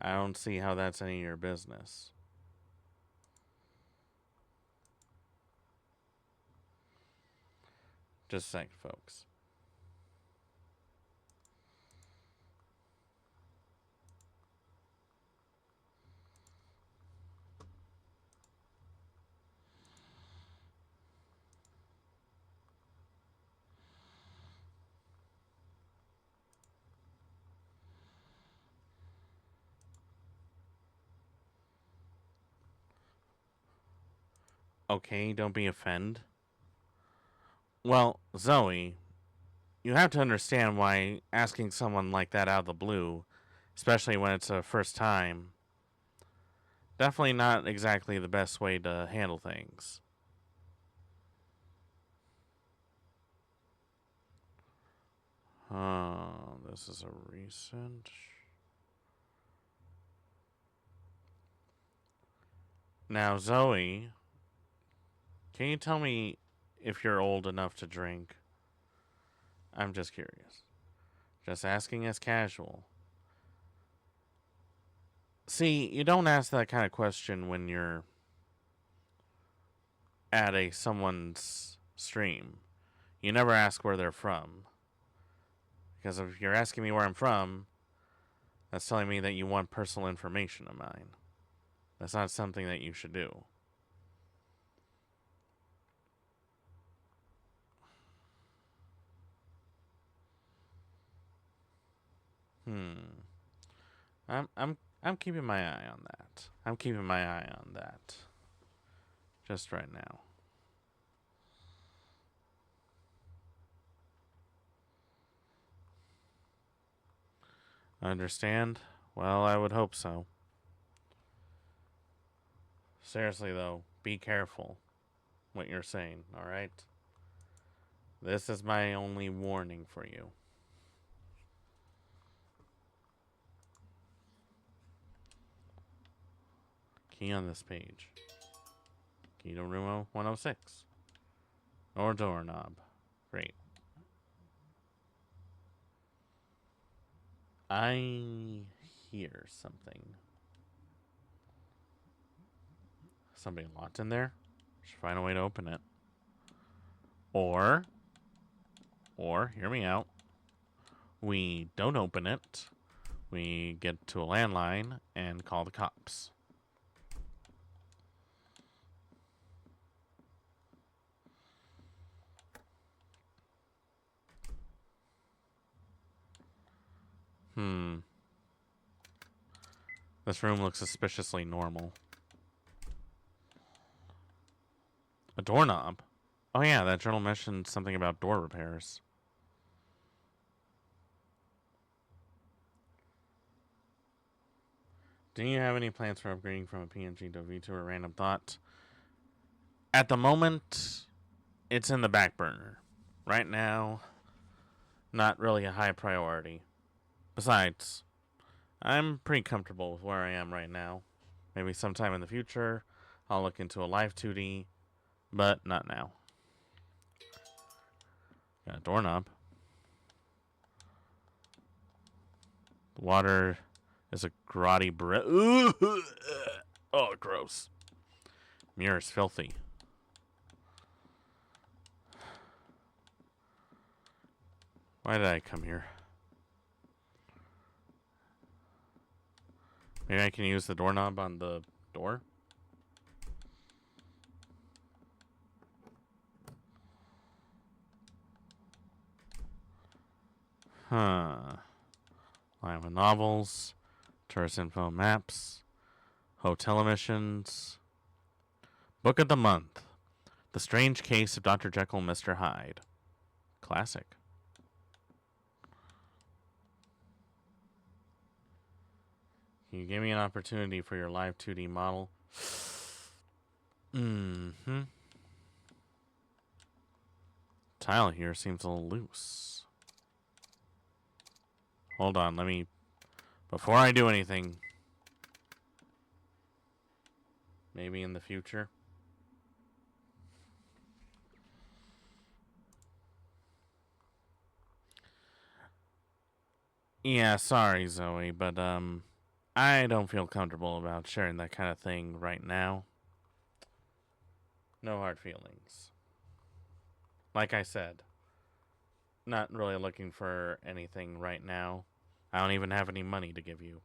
Speaker 1: I don't see how that's any of your business. Just a second, folks. Okay, don't be offended. Well, Zoe, you have to understand why asking someone like that out of the blue, especially when it's a first time, definitely not exactly the best way to handle things. Oh, this is a recent. Now, Zoe, can you tell me if you're old enough to drink? I'm just curious. Just asking as casual. See, you don't ask that kind of question when you're at someone's stream. You never ask where they're from. Because if you're asking me where I'm from, that's telling me that you want personal information of mine. That's not something that you should do. I'm keeping my eye on that. I'm keeping my eye on that. Just right now. Understand? Well, I would hope so. Seriously though, be careful what you're saying, alright? This is my only warning for you. Key on this page. Key to room 106. Or doorknob. Great. I hear something. Somebody locked in there? Should find a way to open it. Or, hear me out. We don't open it. We get to a landline and call the cops. This room looks suspiciously normal. A doorknob? Oh yeah, that journal mentioned something about door repairs. Do you have any plans for upgrading from a PNG to a V2 or random thought? At the moment, it's in the back burner. Right now, not really a high priority. Besides, I'm pretty comfortable with where I am right now. Maybe sometime in the future, I'll look into a live 2D, but not now. Got a doorknob. The water is a grotty oh, gross. Mirror's filthy. Why did I come here? Maybe I can use the doorknob on the door? Huh. Line of novels. Tourist info maps. Hotel emissions. Book of the month. The Strange Case of Dr. Jekyll and Mr. Hyde. Classic. Can you give me an opportunity for your live 2D model? Tile here seems a little loose. Hold on, let me... Before I do anything... Maybe in the future... Yeah, sorry, Zoe, but, I don't feel comfortable about sharing that kind of thing right now. No hard feelings. Like I said, not really looking for anything right now. I don't even have any money to give you.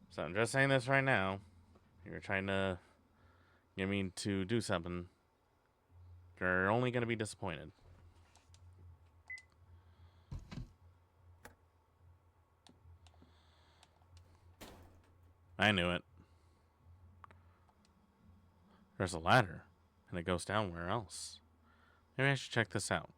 Speaker 1: So I'm just saying this right now. You're trying to get me to do something. You're only going to be disappointed. I knew it. There's a ladder, and it goes down where else? Maybe I should check this out.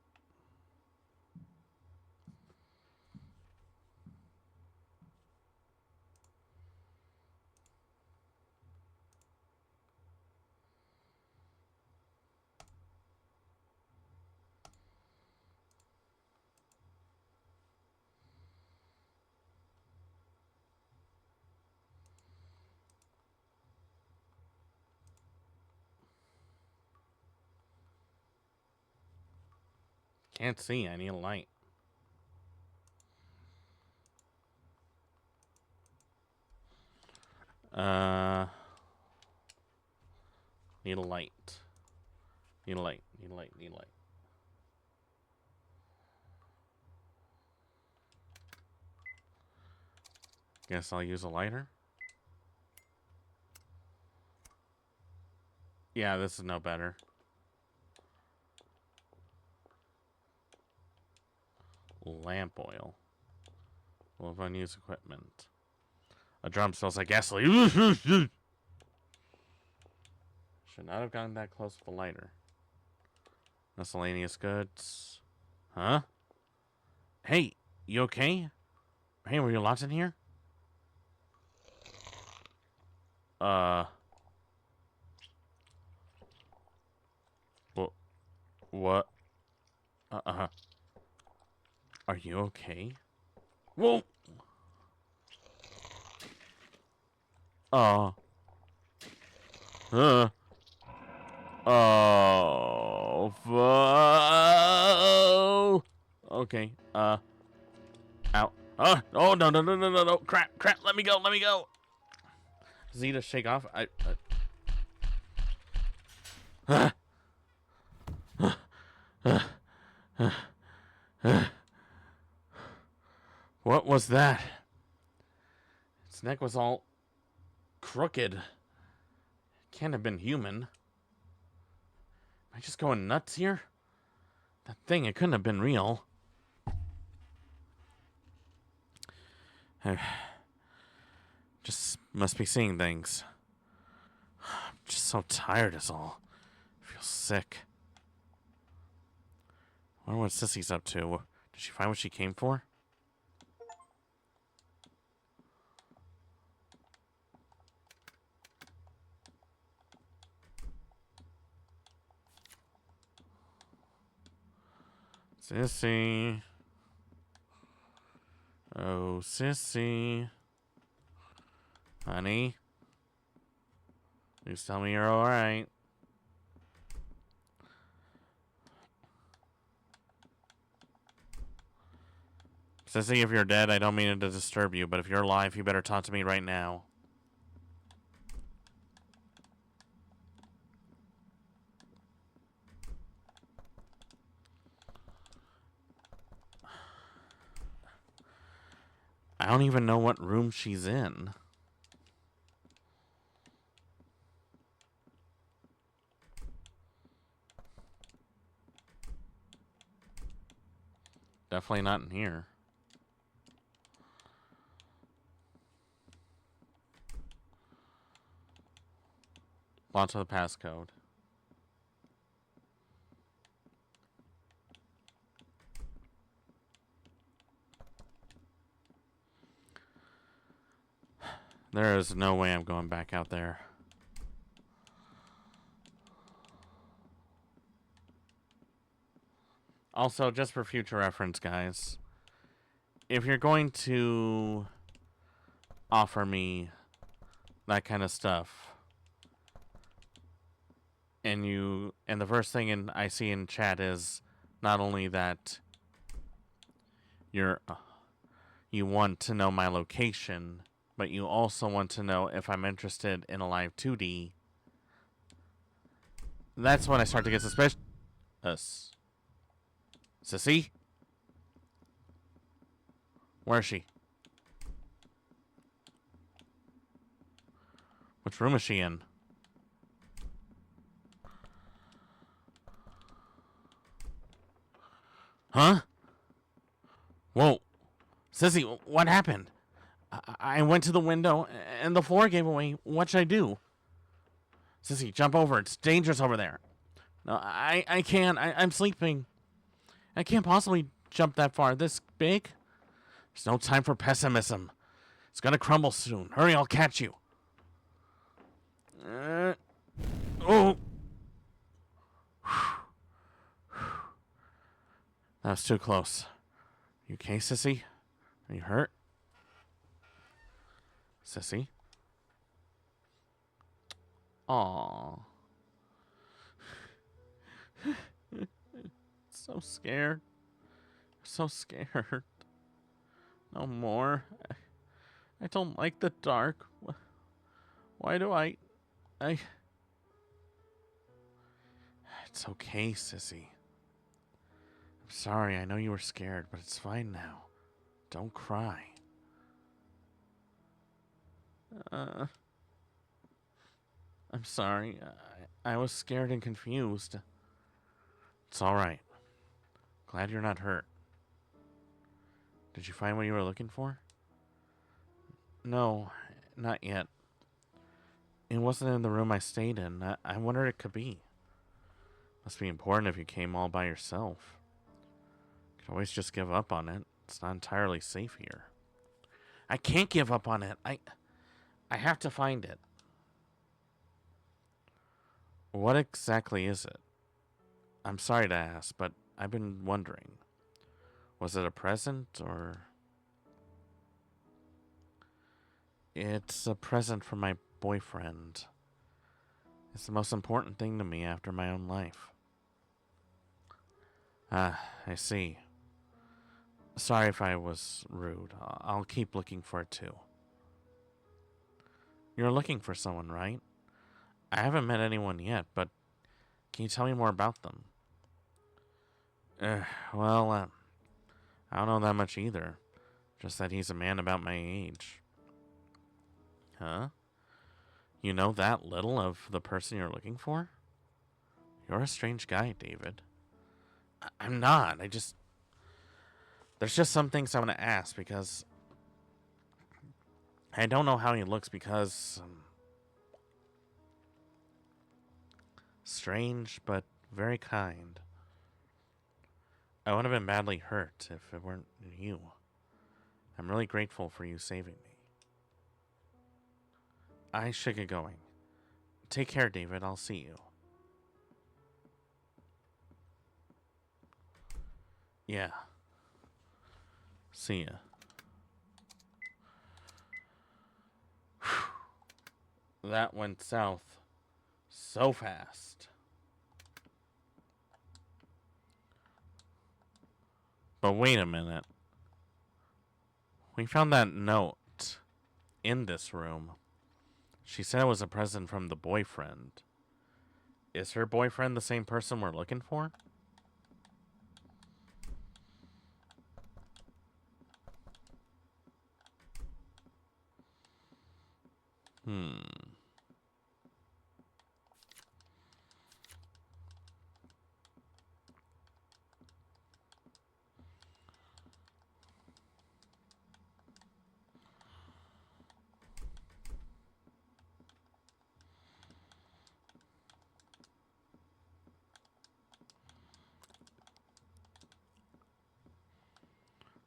Speaker 1: Can't see. I need a light. Need a light. Need a light. Need a light. Need a light. Guess I'll use a lighter. Yeah, this is no better. Lamp oil. Full of unused equipment. A drum smells like gasoline. Should not have gotten that close with the lighter. Miscellaneous goods. Huh? Hey, you okay? Hey, were you locked in here? What? Are you okay? Whoa! Uh. Oh, okay. Ow. Oh, no, no, no, no, no, no. Crap, let me go, Zeta, shake off. What was that? Its neck was all crooked. Can't have been human. Am I just going nuts here? That thing, it couldn't have been real. I just must be seeing things. I'm just so tired is all. I feel sick. I wonder what Sissy's up to. Did she find what she came for? Sissy. Oh, Sissy. Honey. Please tell me you're alright. Sissy, if you're dead, I don't mean it to disturb you, but if you're alive, you better talk to me right now. I don't even know what room she's in. Definitely not in here. Lots of the passcode. There is no way I'm going back out there. Also, just for future reference, guys, if you're going to offer me that kind of stuff, and the first thing I see in chat is not only that you want to know my location, but you also want to know if I'm interested in a live 2D, that's when I start to get suspicious. Sissy? Where is she? Which room is she in? Huh? Whoa. Sissy, what happened? I went to the window and the floor gave away. What should I do? Sissy, jump over. It's dangerous over there. No, I can't. I'm sleeping. I can't possibly jump that far. This big? There's no time for pessimism. It's gonna crumble soon. Hurry, I'll catch you. Oh. That was too close. You okay, Sissy? Are you hurt? Sissy? Aww. So scared. So scared. No more. I don't like the dark. Why do I... It's okay, Sissy. I'm sorry, I know you were scared, but it's fine now. Don't cry. I'm sorry. I was scared and confused. It's alright. Glad you're not hurt. Did you find what you were looking for? No, not yet. It wasn't in the room I stayed in. I wonder what it could be. Must be important if you came all by yourself. You can always just give up on it. It's not entirely safe here. I can't give up on it. I have to find it. What exactly is it? I'm sorry to ask, but I've been wondering. Was it a present, or... It's a present from my boyfriend. It's the most important thing to me after my own life. Ah, I see. Sorry if I was rude. I'll keep looking for it too. You're looking for someone, right? I haven't met anyone yet, but can you tell me more about them? Well, I don't know that much either. Just that he's a man about my age. Huh? You know that little of the person you're looking for? You're a strange guy, David. I'm not. There's just some things I want to ask because I don't know how he looks because... strange, but very kind. I would have been badly hurt if it weren't you. I'm really grateful for you saving me. I should get going. Take care, David. I'll see you. Yeah. See ya. That went south so fast. But wait a minute. We found that note in this room. She said it was a present from the boyfriend. Is her boyfriend the same person we're looking for?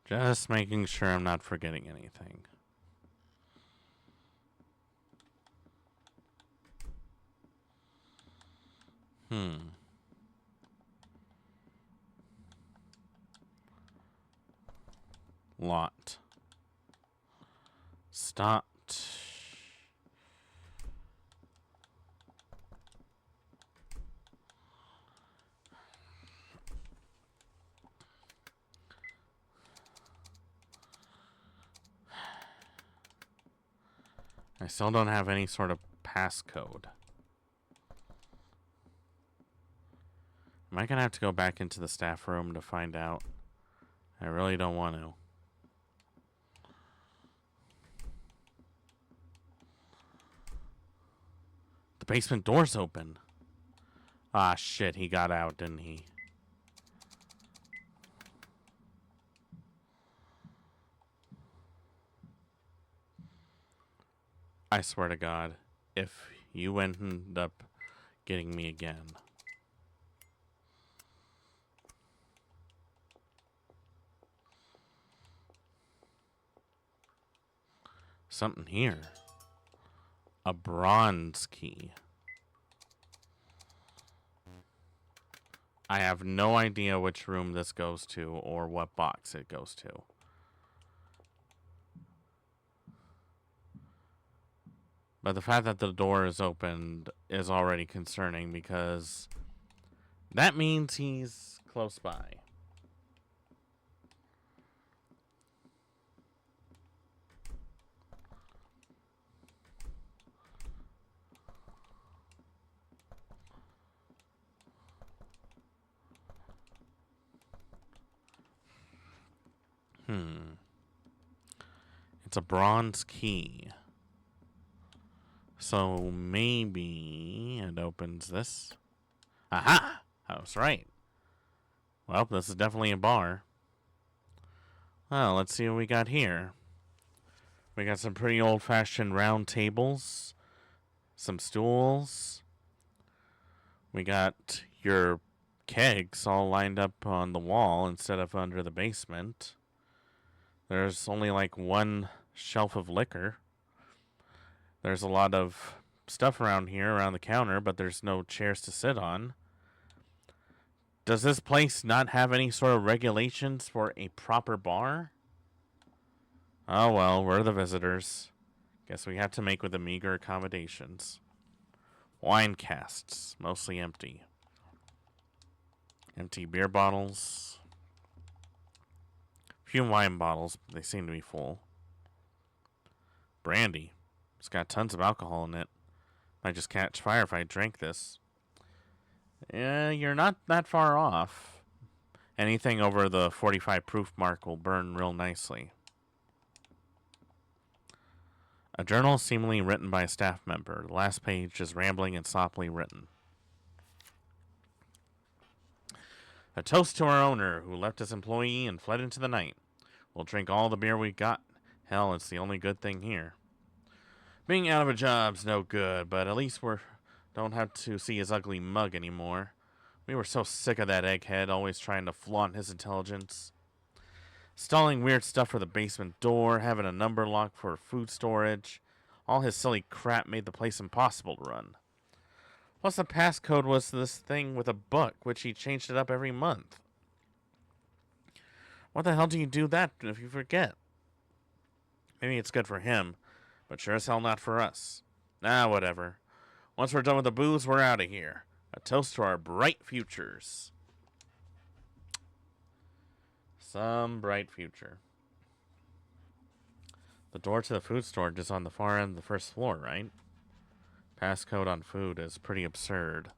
Speaker 1: Just making sure I'm not forgetting anything. Lot. Stopped. I still don't have any sort of passcode. Am I gonna have to go back into the staff room to find out? I really don't want to. The basement door's open. Ah, shit, he got out, didn't he? I swear to God, if you end up getting me again. Something here. A bronze key. I have no idea which room this goes to or what box it goes to. But the fact that the door is opened is already concerning because that means he's close by. It's a bronze key. So maybe it opens this. Aha! I was right. Well, this is definitely a bar. Well, let's see what we got here. We got some pretty old-fashioned round tables. Some stools. We got your kegs all lined up on the wall instead of under the basement. There's only like one shelf of liquor. There's a lot of stuff around here, around the counter, but there's no chairs to sit on. Does this place not have any sort of regulations for a proper bar? Oh well, we're the visitors. Guess we have to make with the meager accommodations. Wine casks, mostly empty. Empty beer bottles. Few wine bottles, but they seem to be full. Brandy. It's got tons of alcohol in it. Might just catch fire if I drank this. You're not that far off. Anything over the 45 proof mark will burn real nicely. A journal seemingly written by a staff member. The last page is rambling and softly written. A toast to our owner, who left his employee and fled into the night. We'll drink all the beer we got. Hell, it's the only good thing here. Being out of a job's no good, but at least we don't have to see his ugly mug anymore. We were so sick of that egghead, always trying to flaunt his intelligence. Installing weird stuff for the basement door, having a number lock for food storage. All his silly crap made the place impossible to run. Plus the passcode was this thing with a book, which he changed it up every month. What the hell do you do that if you forget? Maybe it's good for him, but sure as hell not for us. Ah, whatever. Once we're done with the booze, we're out of here. A toast to our bright futures. Some bright future. The door to the food storage is on the far end of the first floor, right? Passcode on food is pretty absurd.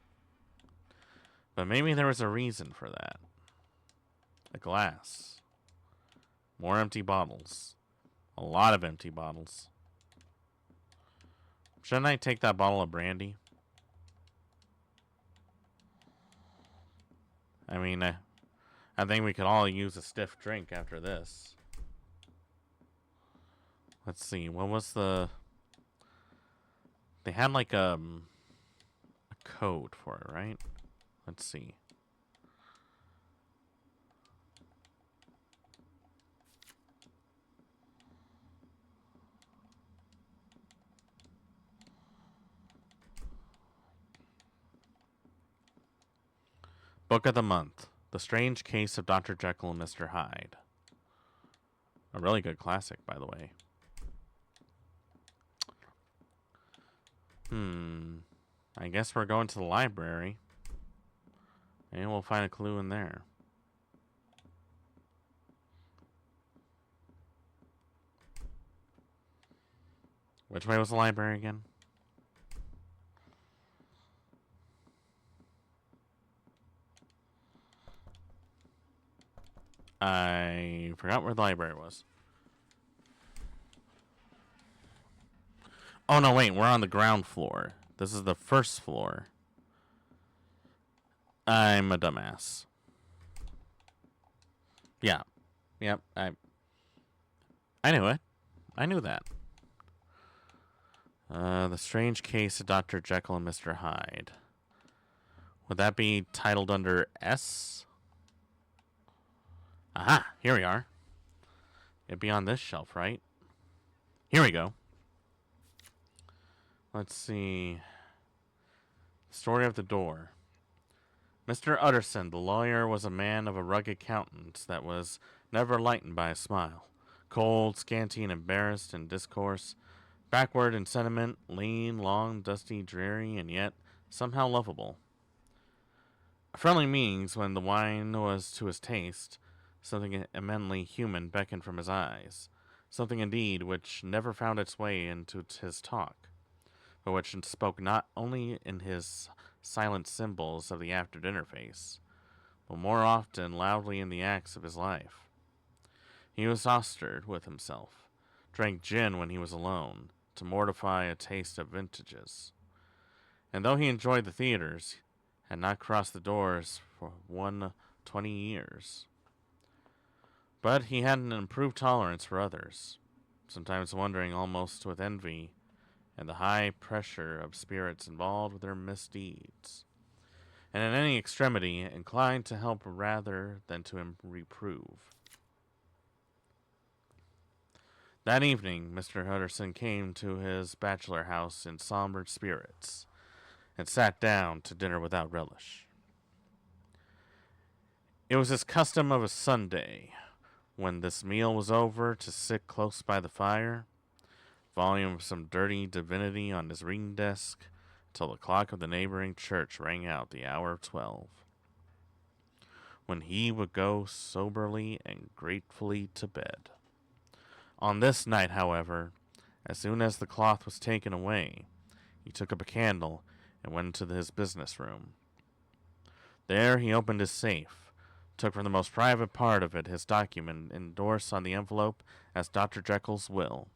Speaker 1: But maybe there was a reason for that. A glass. More empty bottles. A lot of empty bottles. Shouldn't I take that bottle of brandy? I mean, I think we could all use a stiff drink after this. Let's see. What was the... They had like a code for it, right? Let's see. Book of the month. The Strange Case of Dr. Jekyll and Mr. Hyde. A really good classic, by the way. I guess we're going to the library. Maybe we'll find a clue in there. Which way was the library again? I forgot where the library was. Oh, no, wait. We're on the ground floor. This is the first floor. I'm a dumbass. Yeah. Yep. I knew it. I knew that. The Strange Case of Dr. Jekyll and Mr. Hyde. Would that be titled under S? Aha! Here we are. It'd be on this shelf, right? Here we go. Let's see. Story of the Door. Mr. Utterson, the lawyer, was a man of a rugged countenance that was never lightened by a smile. Cold, scanty, and embarrassed in discourse, backward in sentiment, lean, long, dusty, dreary, and yet somehow lovable. Friendly meetings when the wine was to his taste, something eminently human beckoned from his eyes, something indeed which never found its way into his talk, but which spoke not only in his silent symbols of the after-dinner face, but more often loudly in the acts of his life. He was austere with himself, drank gin when he was alone, to mortify a taste of vintages. And though he enjoyed the theaters, had not crossed the doors for 20 years. But he had an improved tolerance for others, sometimes wondering almost with envy at the high pressure of spirits involved with their misdeeds, and in any extremity inclined to help rather than to reprove. That evening, Mr. Utterson came to his bachelor house in somber spirits, and sat down to dinner without relish. It was his custom of a Sunday, when this meal was over, to sit close by the fire, volume of some dirty divinity on his reading desk, till the clock of the neighboring church rang out the hour of 12, when he would go soberly and gratefully to bed. On this night, however, as soon as the cloth was taken away, he took up a candle and went into his business room. There he opened his safe, took from the most private part of it his document endorsed on the envelope as Dr. Jekyll's will,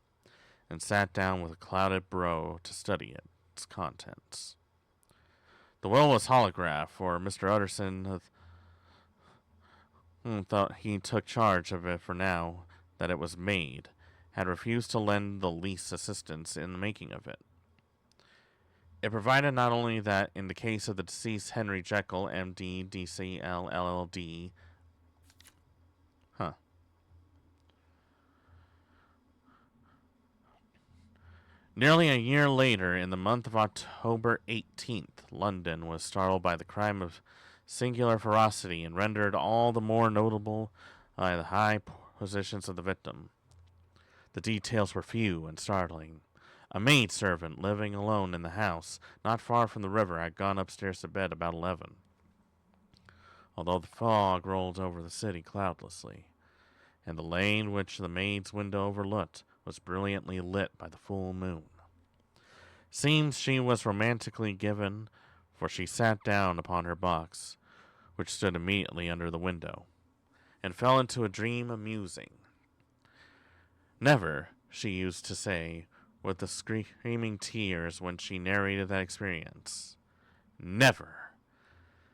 Speaker 1: and sat down with a clouded brow to study its contents. The will was holograph, for Mr. Utterson thought he took charge of it for now that it was made, had refused to lend the least assistance in the making of it. It provided not only that in the case of the deceased Henry Jekyll, M.D., D.C.L., LL.D., Nearly a year later, in the month of October 18th, London was startled by the crime of singular ferocity and rendered all the more notable by the high positions of the victim. The details were few and startling. A maid servant living alone in the house, not far from the river, had gone upstairs to bed about 11, although the fog rolled over the city cloudlessly, and the lane which the maid's window overlooked was brilliantly lit by the full moon. Seems she was romantically given, for she sat down upon her box, which stood immediately under the window, and fell into a dream amusing. Never, she used to say, with the screaming tears when she narrated that experience, never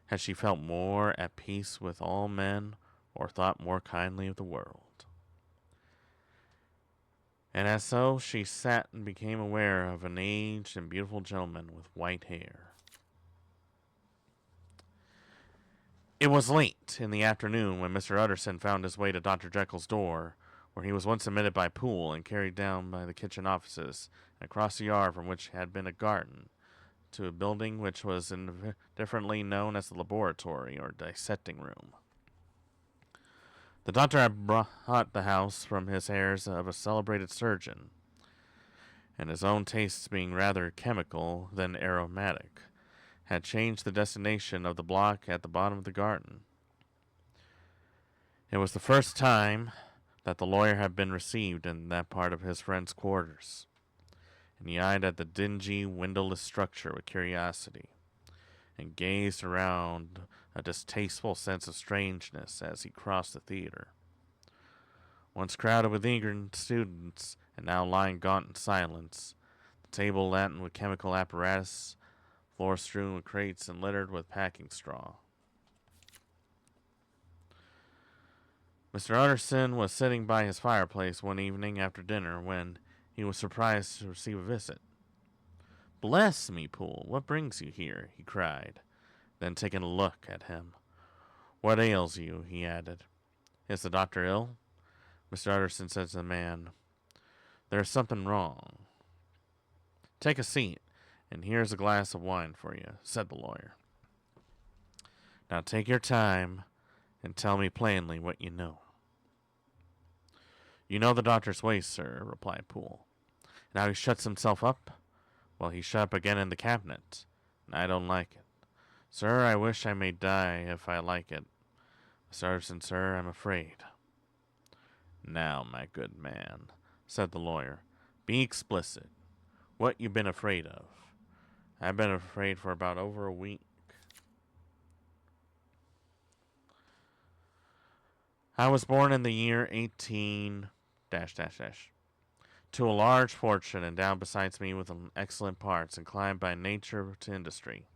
Speaker 1: had she felt more at peace with all men or thought more kindly of the world. And as so, she sat and became aware of an aged and beautiful gentleman with white hair. It was late in the afternoon when Mr. Utterson found his way to Dr. Jekyll's door, where he was once admitted by Poole and carried down by the kitchen offices, and across the yard from which had been a garden, to a building which was indifferently known as the laboratory or dissecting room. The doctor had bought the house from his heirs of a celebrated surgeon, and his own tastes being rather chemical than aromatic, had changed the destination of the block at the bottom of the garden. It was the first time that the lawyer had been received in that part of his friend's quarters, and he eyed at the dingy, windowless structure with curiosity, and gazed around a distasteful sense of strangeness as he crossed the theater. once crowded with eager students and now lying gaunt in silence. The table laden with chemical apparatus, floor strewn with crates and littered with packing straw. Mr. Utterson was sitting by his fireplace one evening after dinner when he was surprised to receive a visit. "Bless me, Poole, what brings you here?" he cried, then taking a look at him. "What ails you?" he added. "Is the doctor ill?" Mr. Utterson said to the man, "There is something wrong." "Take a seat, and here's a glass of wine for you," said the lawyer. "Now take your time and tell me plainly what you know." "You know the doctor's ways, sir," replied Poole. "And how he shuts himself up? Well, he's shut up again in the cabinet, and I don't like it. Sir, I wish I may die if I like it. Mr. Utterson, sir, I'm afraid." "Now, my good man," said the lawyer, "be explicit. What you been afraid of?" "I've been afraid for about over a week." "I was born in the year 18 dash dash dash to a large fortune endowed besides me with excellent parts, inclined by nature to industry,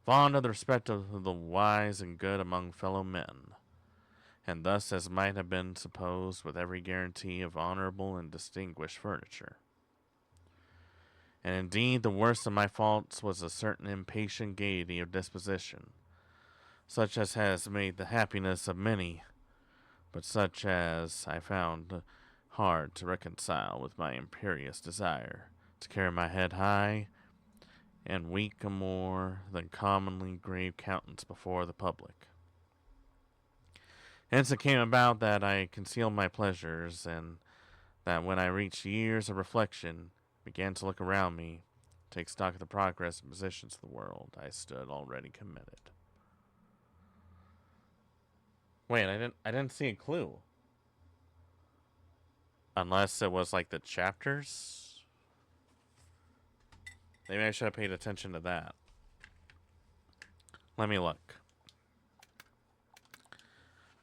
Speaker 1: fond of the respect of the wise and good among fellow men, and thus, as might have been supposed, with every guarantee of honorable and distinguished furniture. And indeed the worst of my faults was a certain impatient gaiety of disposition, such as has made the happiness of many, but such as I found hard to reconcile with my imperious desire to carry my head high and weak a more than commonly grave countenance before the public. Hence it came about that I concealed my pleasures, and that when I reached years of reflection, began to look around me, take stock of the progress and positions of the world, I stood already committed." Wait, I didn't see a clue. Unless it was like the chapters. Maybe I should have paid attention to that. Let me look.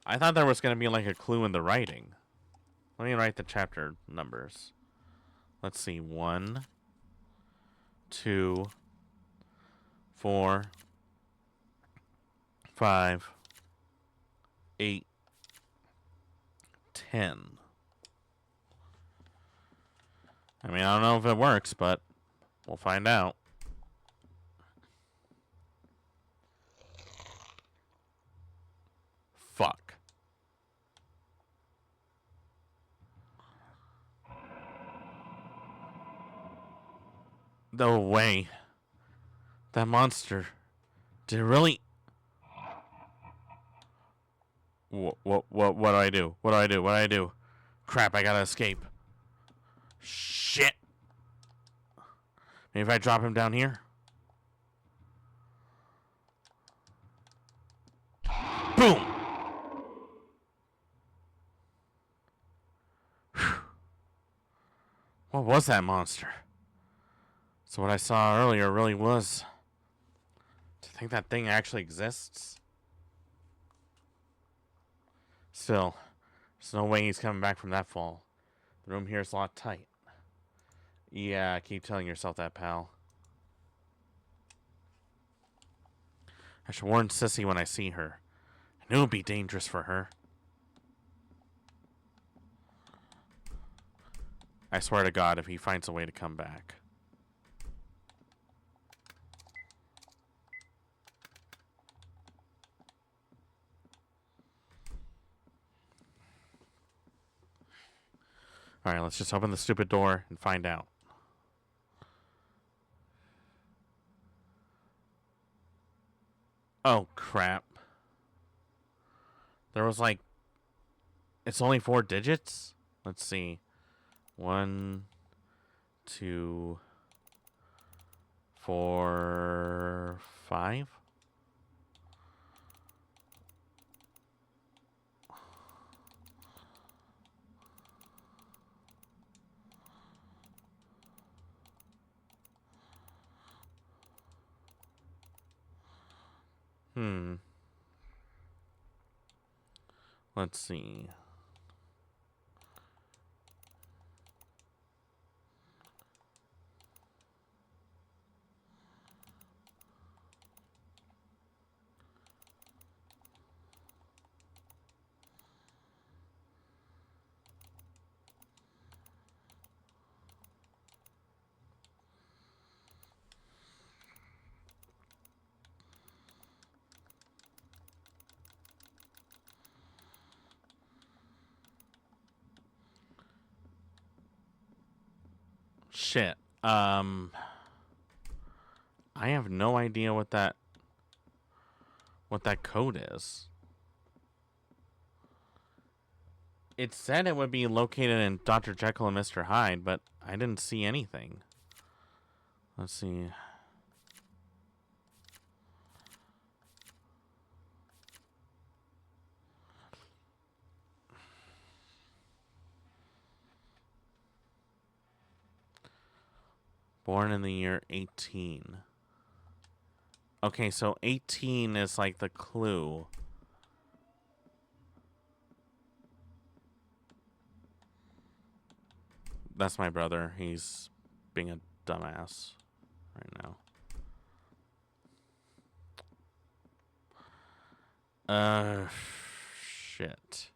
Speaker 1: I thought there was going to be like a clue in the writing. Let me write the chapter numbers. Let's see. 1, 2, 4, 5, 8, 10. I mean, I don't know if it works, but we'll find out. Fuck. No way. That monster. Did it really? What do I do? What do I do? What do I do? Crap, I gotta escape. Shit. Maybe if I drop him down here? Boom! Whew. What was that monster? So what I saw earlier really was. Do you think that thing actually exists? Still, there's no way he's coming back from that fall. The room here is a lot tight. Yeah, keep telling yourself that, pal. I should warn Sissy when I see her. I knew it'd be dangerous for her. I swear to God, if he finds a way to come back. Alright, let's just open the stupid door and find out. Oh, crap. There was like... It's only 4 digits? Let's see. 1, 2, 4, 5? Let's see. I have no idea what that code is. It said it would be located in Dr. Jekyll and Mr. Hyde, but I didn't see anything. Let's see. Born in the year 18. Okay, so 18 is like the clue. That's my brother. He's being a dumbass right now. Shit.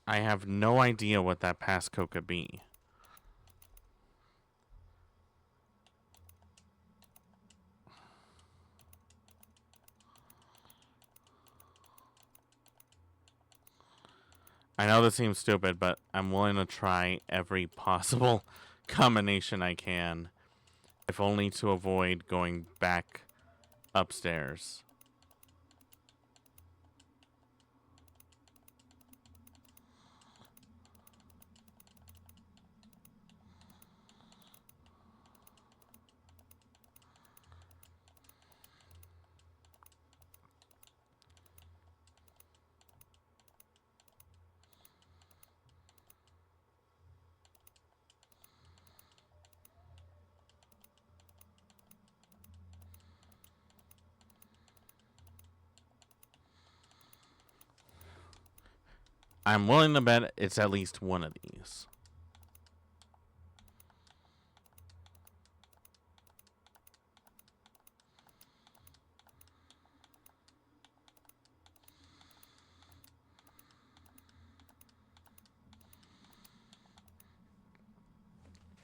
Speaker 1: I have no idea what that passcode could be. I know this seems stupid, but I'm willing to try every possible combination I can, if only to avoid going back upstairs. I'm willing to bet it's at least one of these.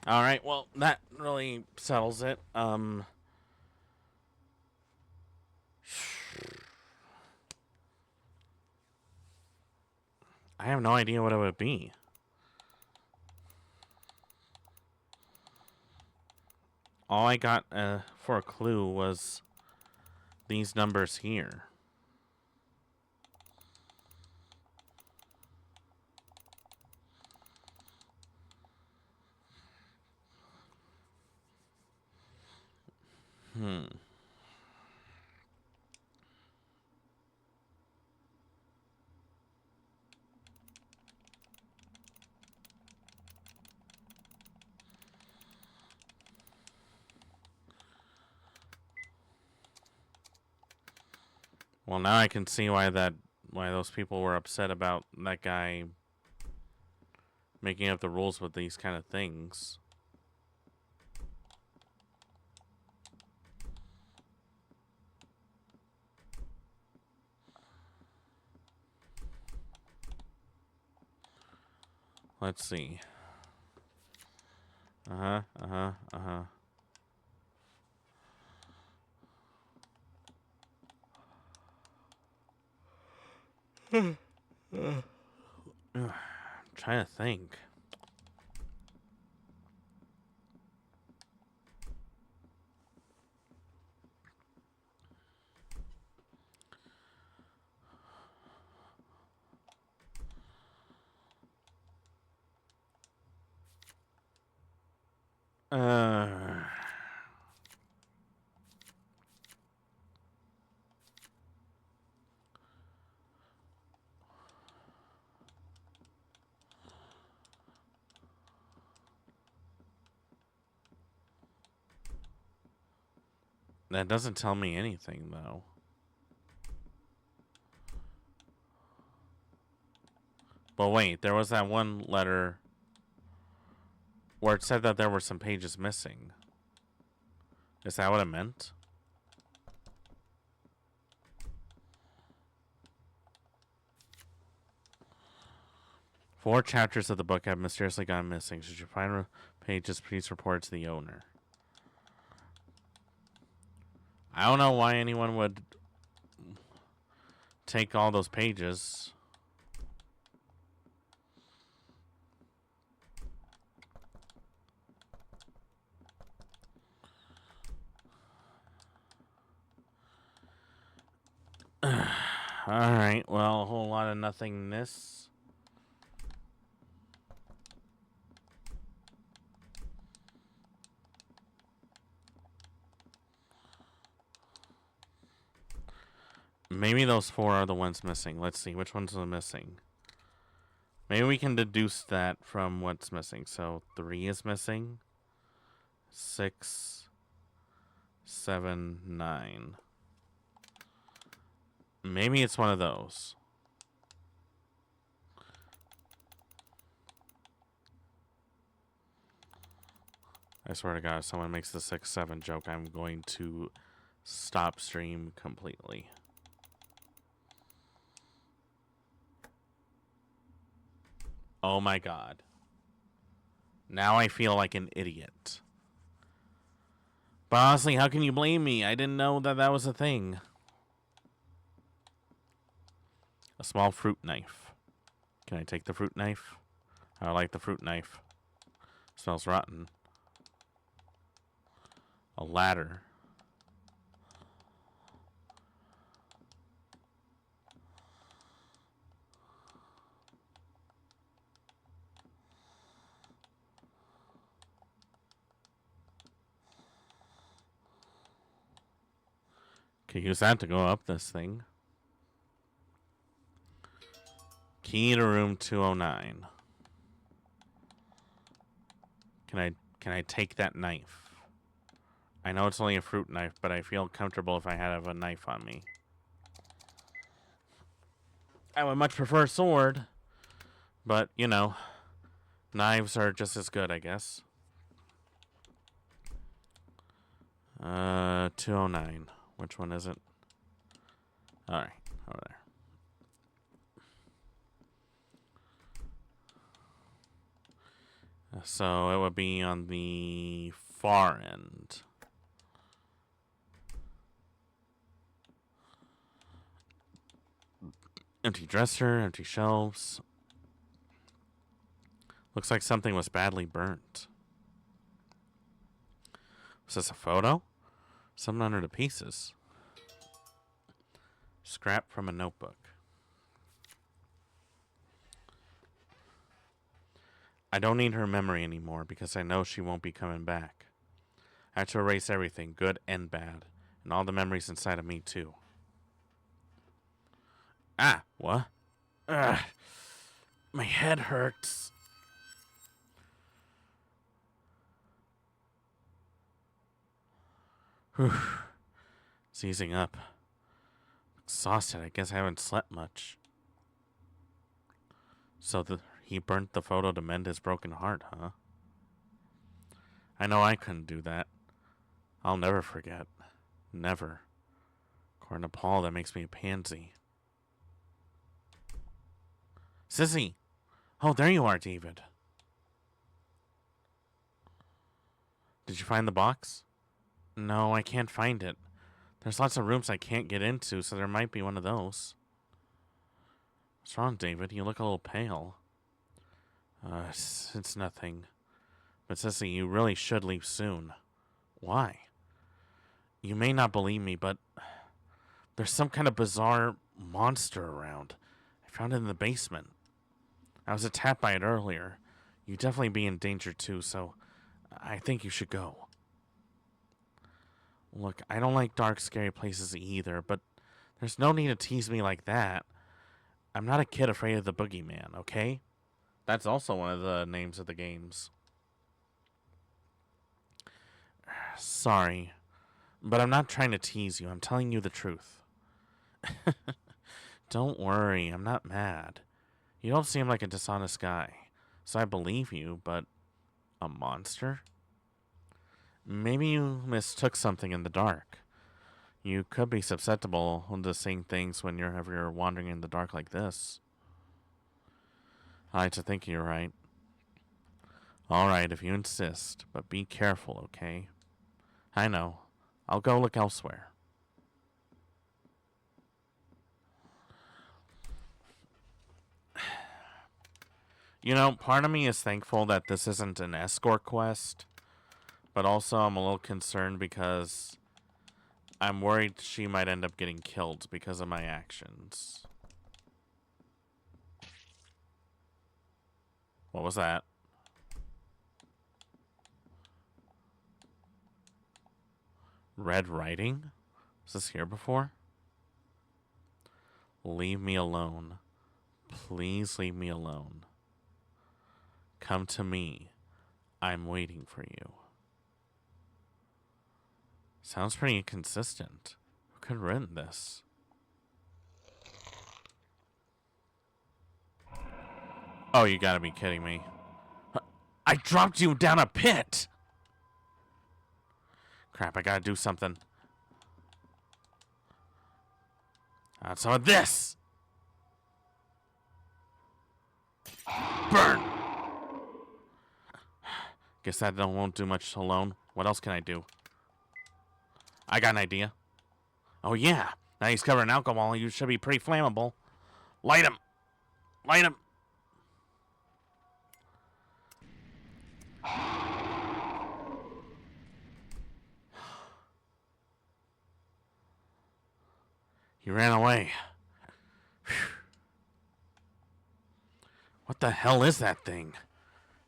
Speaker 1: All right, well, that really settles it. I have no idea what it would be. All I got for a clue was these numbers here. Well, now I can see why those people were upset about that guy making up the rules with these kind of things. Let's see. I'm trying to think. That doesn't tell me anything, though. But wait, there was that one letter where it said that there were some pages missing. Is that what it meant? Four chapters of the book have mysteriously gone missing. Should you find pages, please report to the owner. I don't know why anyone would take all those pages. Alright, well, a whole lot of nothingness. Maybe those 4 are the ones missing. Let's see, which ones are missing? Maybe we can deduce that from what's missing. So 3 is missing. 6, 7, 9. Maybe it's one of those. I swear to God, if someone makes the 6, 7 joke, I'm going to stop stream completely. Oh my God. Now I feel like an idiot. But honestly, how can you blame me? I didn't know that that was a thing. A small fruit knife. Can I take the fruit knife? I like the fruit knife. Smells rotten. A ladder. Can use that to go up this thing. Key to room 209. Can I take that knife? I know it's only a fruit knife, but I feel comfortable if I have a knife on me. I would much prefer a sword, but you know, knives are just as good, I guess. 209. Which one is it? Alright, over there. So it would be on the far end. Empty dresser, empty shelves. Looks like something was badly burnt. Was this a photo? Something under the pieces. Scrap from a notebook. I don't need her memory anymore because I know she won't be coming back. I had to erase everything, good and bad, and all the memories inside of me too. Ah, what? Ugh, my head hurts. Whew. It's easing up. Exhausted, I guess I haven't slept much. So he burnt the photo to mend his broken heart, huh? I know I couldn't do that. I'll never forget. Never. According to Paul, that makes me a pansy. Sissy! Oh, there you are, David. Did you find the box? No, I can't find it. There's lots of rooms I can't get into, so there might be one of those. What's wrong, David? You look a little pale. It's nothing. But Sissy, you really should leave soon. Why? You may not believe me, but there's some kind of bizarre monster around. I found it in the basement. I was attacked by it earlier. You'd definitely be in danger too, so I think you should go. Look, I don't like dark, scary places either, but there's no need to tease me like that. I'm not a kid afraid of the boogeyman, okay? That's also one of the names of the games. Sorry, but I'm not trying to tease you. I'm telling you the truth. Don't worry, I'm not mad. You don't seem like a dishonest guy, so I believe you, but a monster? Maybe you mistook something in the dark. You could be susceptible to seeing things when you're wandering in the dark like this. I like to think you're right. Alright, if you insist, but be careful, okay? I know. I'll go look elsewhere. You know, part of me is thankful that this isn't an escort quest, but also I'm a little concerned because I'm worried she might end up getting killed because of my actions. What was that? Red writing? Was this here before? Leave me alone. Please leave me alone. Come to me. I'm waiting for you. Sounds pretty inconsistent. Who could have written this? Oh, you gotta be kidding me. I dropped you down a pit! Crap, I gotta do something. Some of this! Burn! Guess that won't do much alone. What else can I do? I got an idea. Oh yeah, now he's covered in alcohol. You should be pretty flammable. Light him! Light him! He ran away. Whew. What the hell is that thing?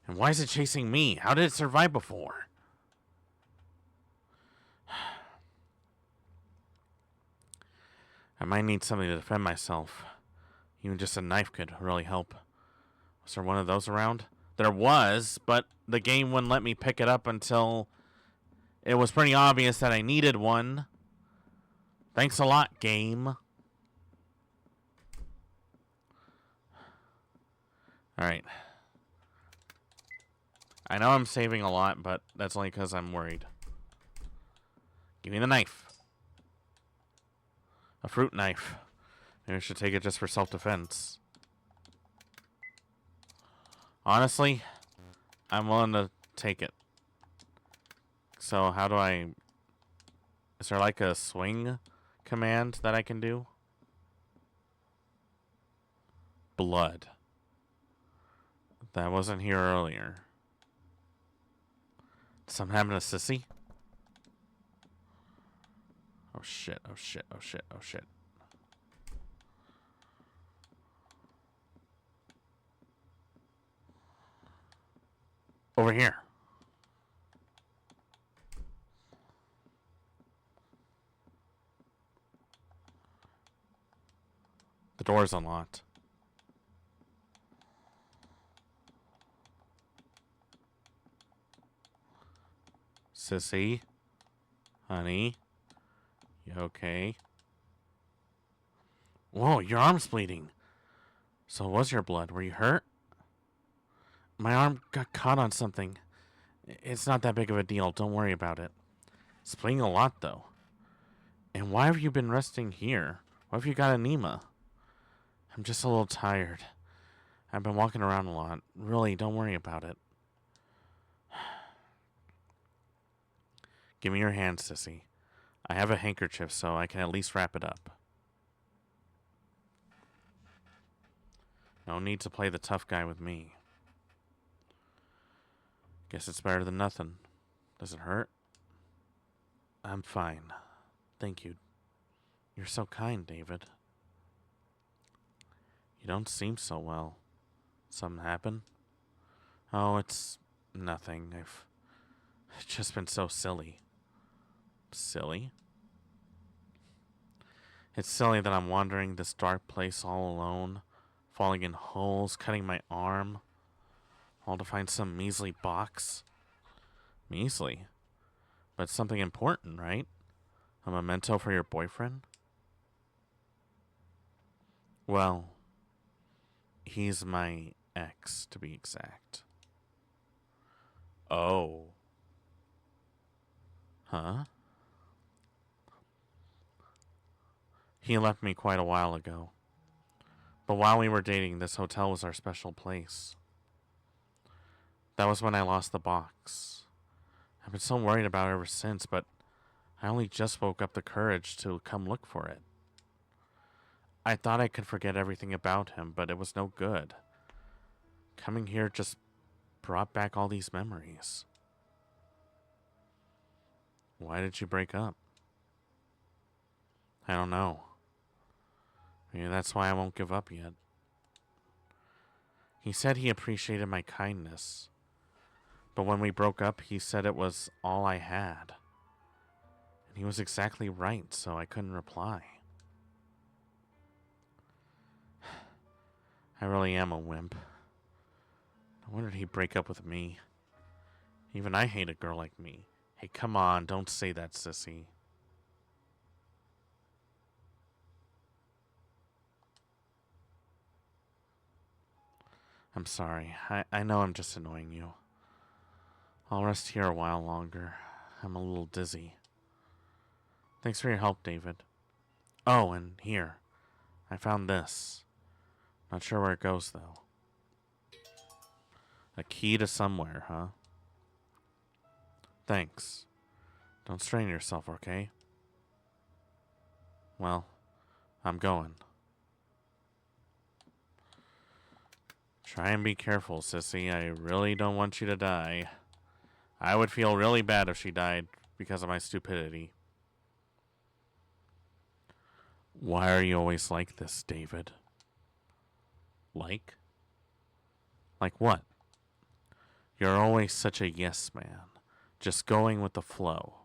Speaker 1: And why is it chasing me? How did it survive before? I might need something to defend myself. Even just a knife could really help. Was there one of those around? There was, but the game wouldn't let me pick it up until it was pretty obvious that I needed one. Thanks a lot, game. Alright. I know I'm saving a lot, but that's only because I'm worried. Give me the knife. A fruit knife. Maybe I should take it just for self-defense. Honestly, I'm willing to take it. So how do I... Is there like a swing command that I can do? Blood. That wasn't here earlier. Did something happen to Sissy? Oh shit, oh shit, oh shit, oh shit. Over here. The door's unlocked. Sissy? Honey? You okay? Whoa, your arm's bleeding. So it was your blood. Were you hurt? My arm got caught on something. It's not that big of a deal. Don't worry about it. It's bleeding a lot, though. And why have you been resting here? What have you got anema? I'm just a little tired. I've been walking around a lot. Really, don't worry about it. Give me your hand, Sissy. I have a handkerchief, so I can at least wrap it up. No need to play the tough guy with me. Guess it's better than nothing. Does it hurt? I'm fine. Thank you. You're so kind, David. You don't seem so well. Something happened? Oh, it's nothing. I've just been so silly. Silly? It's silly that I'm wandering this dark place all alone, falling in holes, cutting my arm, all to find some measly box. Measly? But it's something important, right? A memento for your boyfriend? Well, he's my ex, to be exact. Oh. Huh? He left me quite a while ago. But while we were dating, this hotel was our special place. That was when I lost the box. I've been so worried about it ever since, but I only just woke up the courage to come look for it. I thought I could forget everything about him, but it was no good. Coming here just brought back all these memories. Why did you break up? I don't know. Maybe that's why I won't give up yet. He said he appreciated my kindness. But when we broke up, he said it was all I had. And he was exactly right, so I couldn't reply. I really am a wimp. No wonder he'd break up with me. Even I hate a girl like me. Hey, come on, don't say that, sissy. I'm sorry. I know I'm just annoying you. I'll rest here a while longer. I'm a little dizzy. Thanks for your help, David. Oh, and here. I found this. Not sure where it goes, though. A key to somewhere, huh? Thanks. Don't strain yourself, okay? Well, I'm going. Try and be careful, sissy. I really don't want you to die. I would feel really bad if she died because of my stupidity. Why are you always like this, David? Like? Like what? You're always such a yes man. Just going with the flow.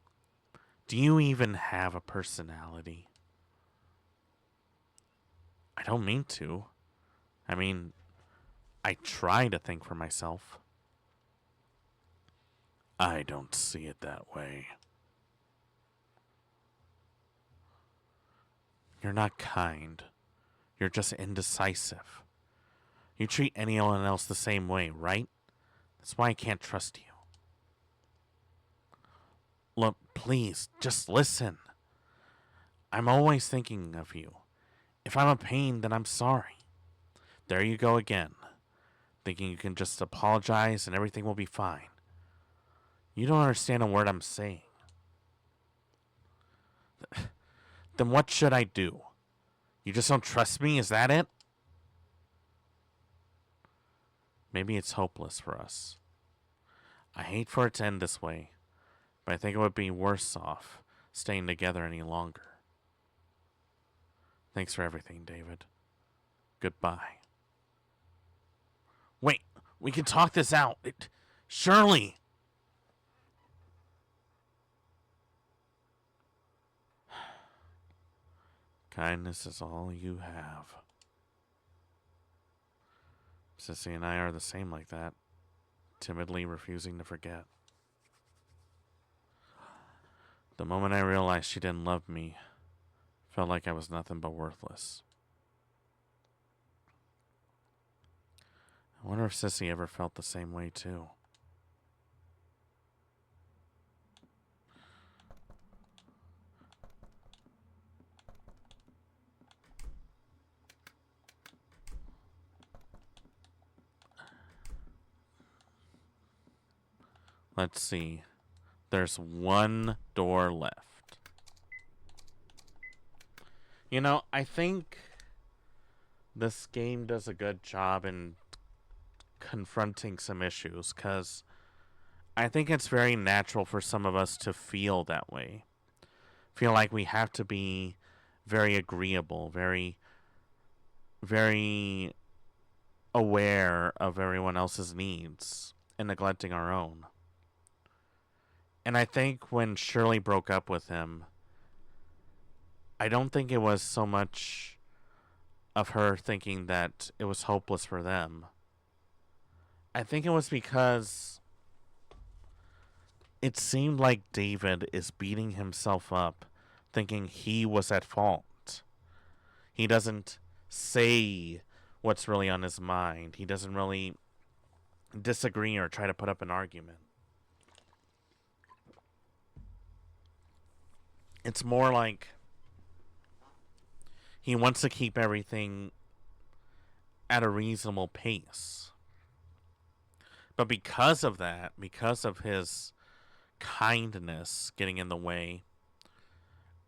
Speaker 1: Do you even have a personality? I don't mean to. I mean, I try to think for myself. I don't see it that way. You're not kind. You're just indecisive. You treat anyone else the same way, right? That's why I can't trust you. Look, please, just listen. I'm always thinking of you. If I'm a pain, then I'm sorry. There you go again. Thinking you can just apologize and everything will be fine. You don't understand a word I'm saying. Then what should I do? You just don't trust me? Is that it? Maybe it's hopeless for us. I hate for it to end this way, but I think it would be worse off staying together any longer. Thanks for everything, David. Goodbye. Wait, we can talk this out. Surely. Kindness is all you have. Sissy and I are the same like that, timidly refusing to forget. The moment I realized she didn't love me, felt like I was nothing but worthless. I wonder if Sissy ever felt the same way too. Let's see. There's one door left. You know, I think this game does a good job in confronting some issues, because I think it's very natural for some of us to feel that way. Feel like we have to be very agreeable, very, very aware of everyone else's needs and neglecting our own. And I think when Shirley broke up with him, I don't think it was so much of her thinking that it was hopeless for them. I think it was because it seemed like David is beating himself up, thinking he was at fault. He doesn't say what's really on his mind. He doesn't really disagree or try to put up an argument. It's more like he wants to keep everything at a reasonable pace. But because of that, because of his kindness getting in the way,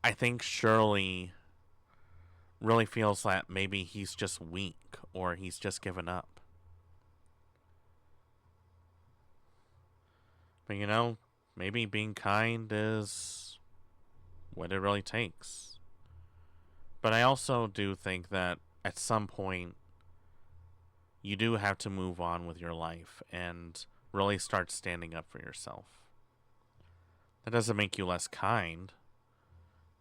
Speaker 1: I think Shirley really feels that maybe he's just weak or he's just given up. But you know, maybe being kind is what it really takes. But I also do think that at some point you do have to move on with your life and really start standing up for yourself. That doesn't make you less kind.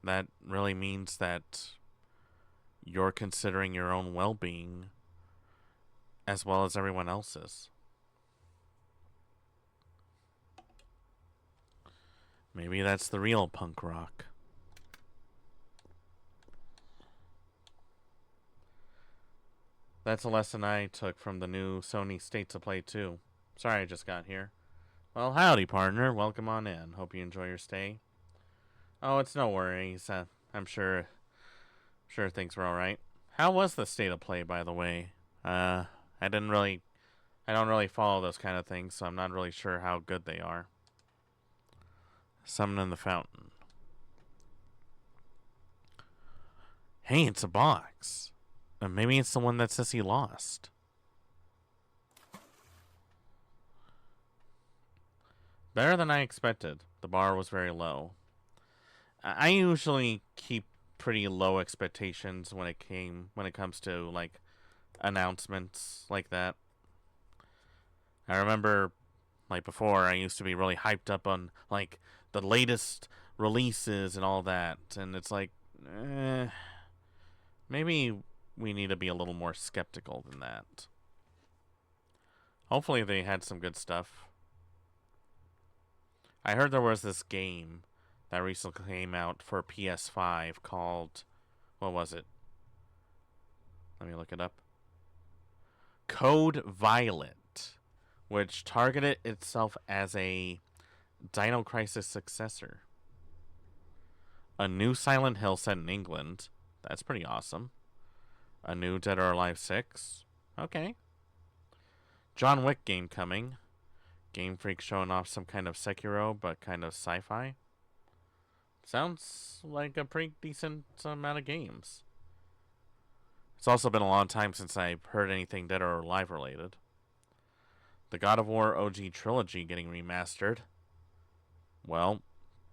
Speaker 1: That really means that you're considering your own well being as well as everyone else's. Maybe that's the real punk rock. That's a lesson I took from the new Sony State of Play 2. Sorry I just got here. Well, howdy, partner. Welcome on in. Hope you enjoy your stay. Oh, it's no worries. I'm sure things were all right. How was the State of Play, by the way? I don't really follow those kind of things, so I'm not really sure how good they are. Summon in the fountain. Hey, it's a box. Maybe it's the one that Sissy lost. Better than I expected. The bar was very low. I usually keep pretty low expectations when it comes to like announcements like that. I remember like before I used to be really hyped up on like the latest releases and all that, and it's like maybe we need to be a little more skeptical than that. Hopefully they had some good stuff. I heard there was this game that recently came out for PS5 called, what was it? Let me look it up. Code Violet, which targeted itself as a Dino Crisis successor. A new Silent Hill set in England. That's pretty awesome. A new Dead or Alive 6. Okay. John Wick game coming. Game Freak showing off some kind of Sekiro, but kind of sci-fi. Sounds like a pretty decent amount of games. It's also been a long time since I've heard anything Dead or Alive related. The God of War OG trilogy getting remastered. Well,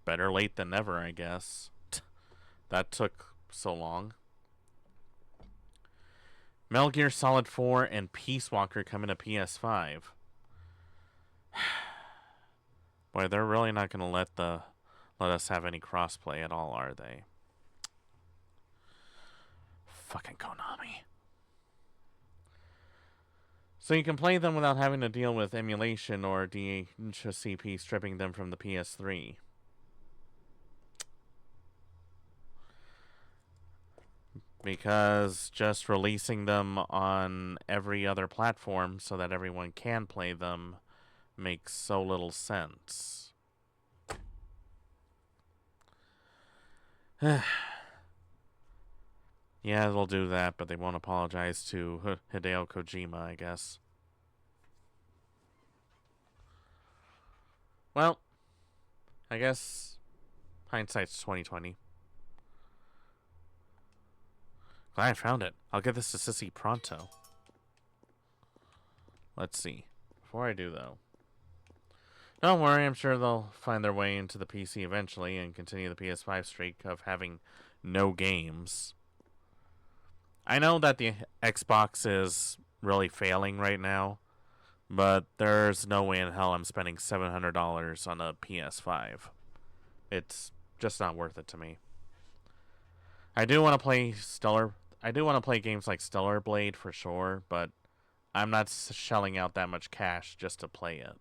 Speaker 1: better late than never, I guess. That took so long. Metal Gear Solid 4 and Peace Walker coming to PS5. Boy, they're really not going to let us have any crossplay at all, are they? Fucking Konami. So you can play them without having to deal with emulation or DHCP stripping them from the PS3. Because just releasing them on every other platform so that everyone can play them makes so little sense. Yeah, they'll do that, but they won't apologize to Hideo Kojima, I guess. Well, I guess hindsight's 2020. Glad I found it. I'll get this to Sissy pronto. Let's see. Before I do, though. Don't worry, I'm sure they'll find their way into the PC eventually and continue the PS5 streak of having no games. I know that the Xbox is really failing right now, but there's no way in hell I'm spending $700 on a PS5. It's just not worth it to me. I do want to play games like Stellar Blade for sure, but I'm not shelling out that much cash just to play it.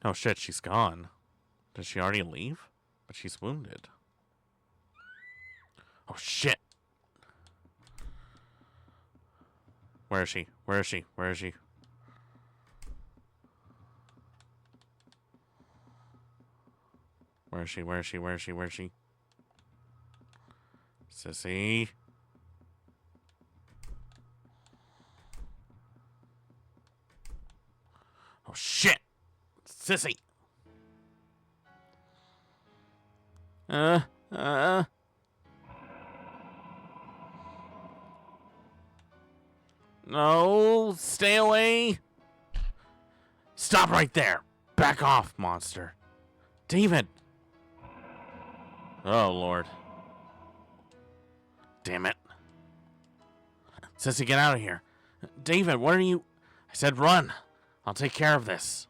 Speaker 1: Oh shit, she's gone. Did she already leave? But she's wounded. Oh shit! Where is she? Where is she? Where is she? Where is she? Where is she? Where is she? Where is she? Sissy. Oh shit! Sissy! Uh. No, stay away. Stop right there. Back off, monster. David. Oh, Lord. Damn it. Sissy, get out of here. David, what are you... I said run. I'll take care of this.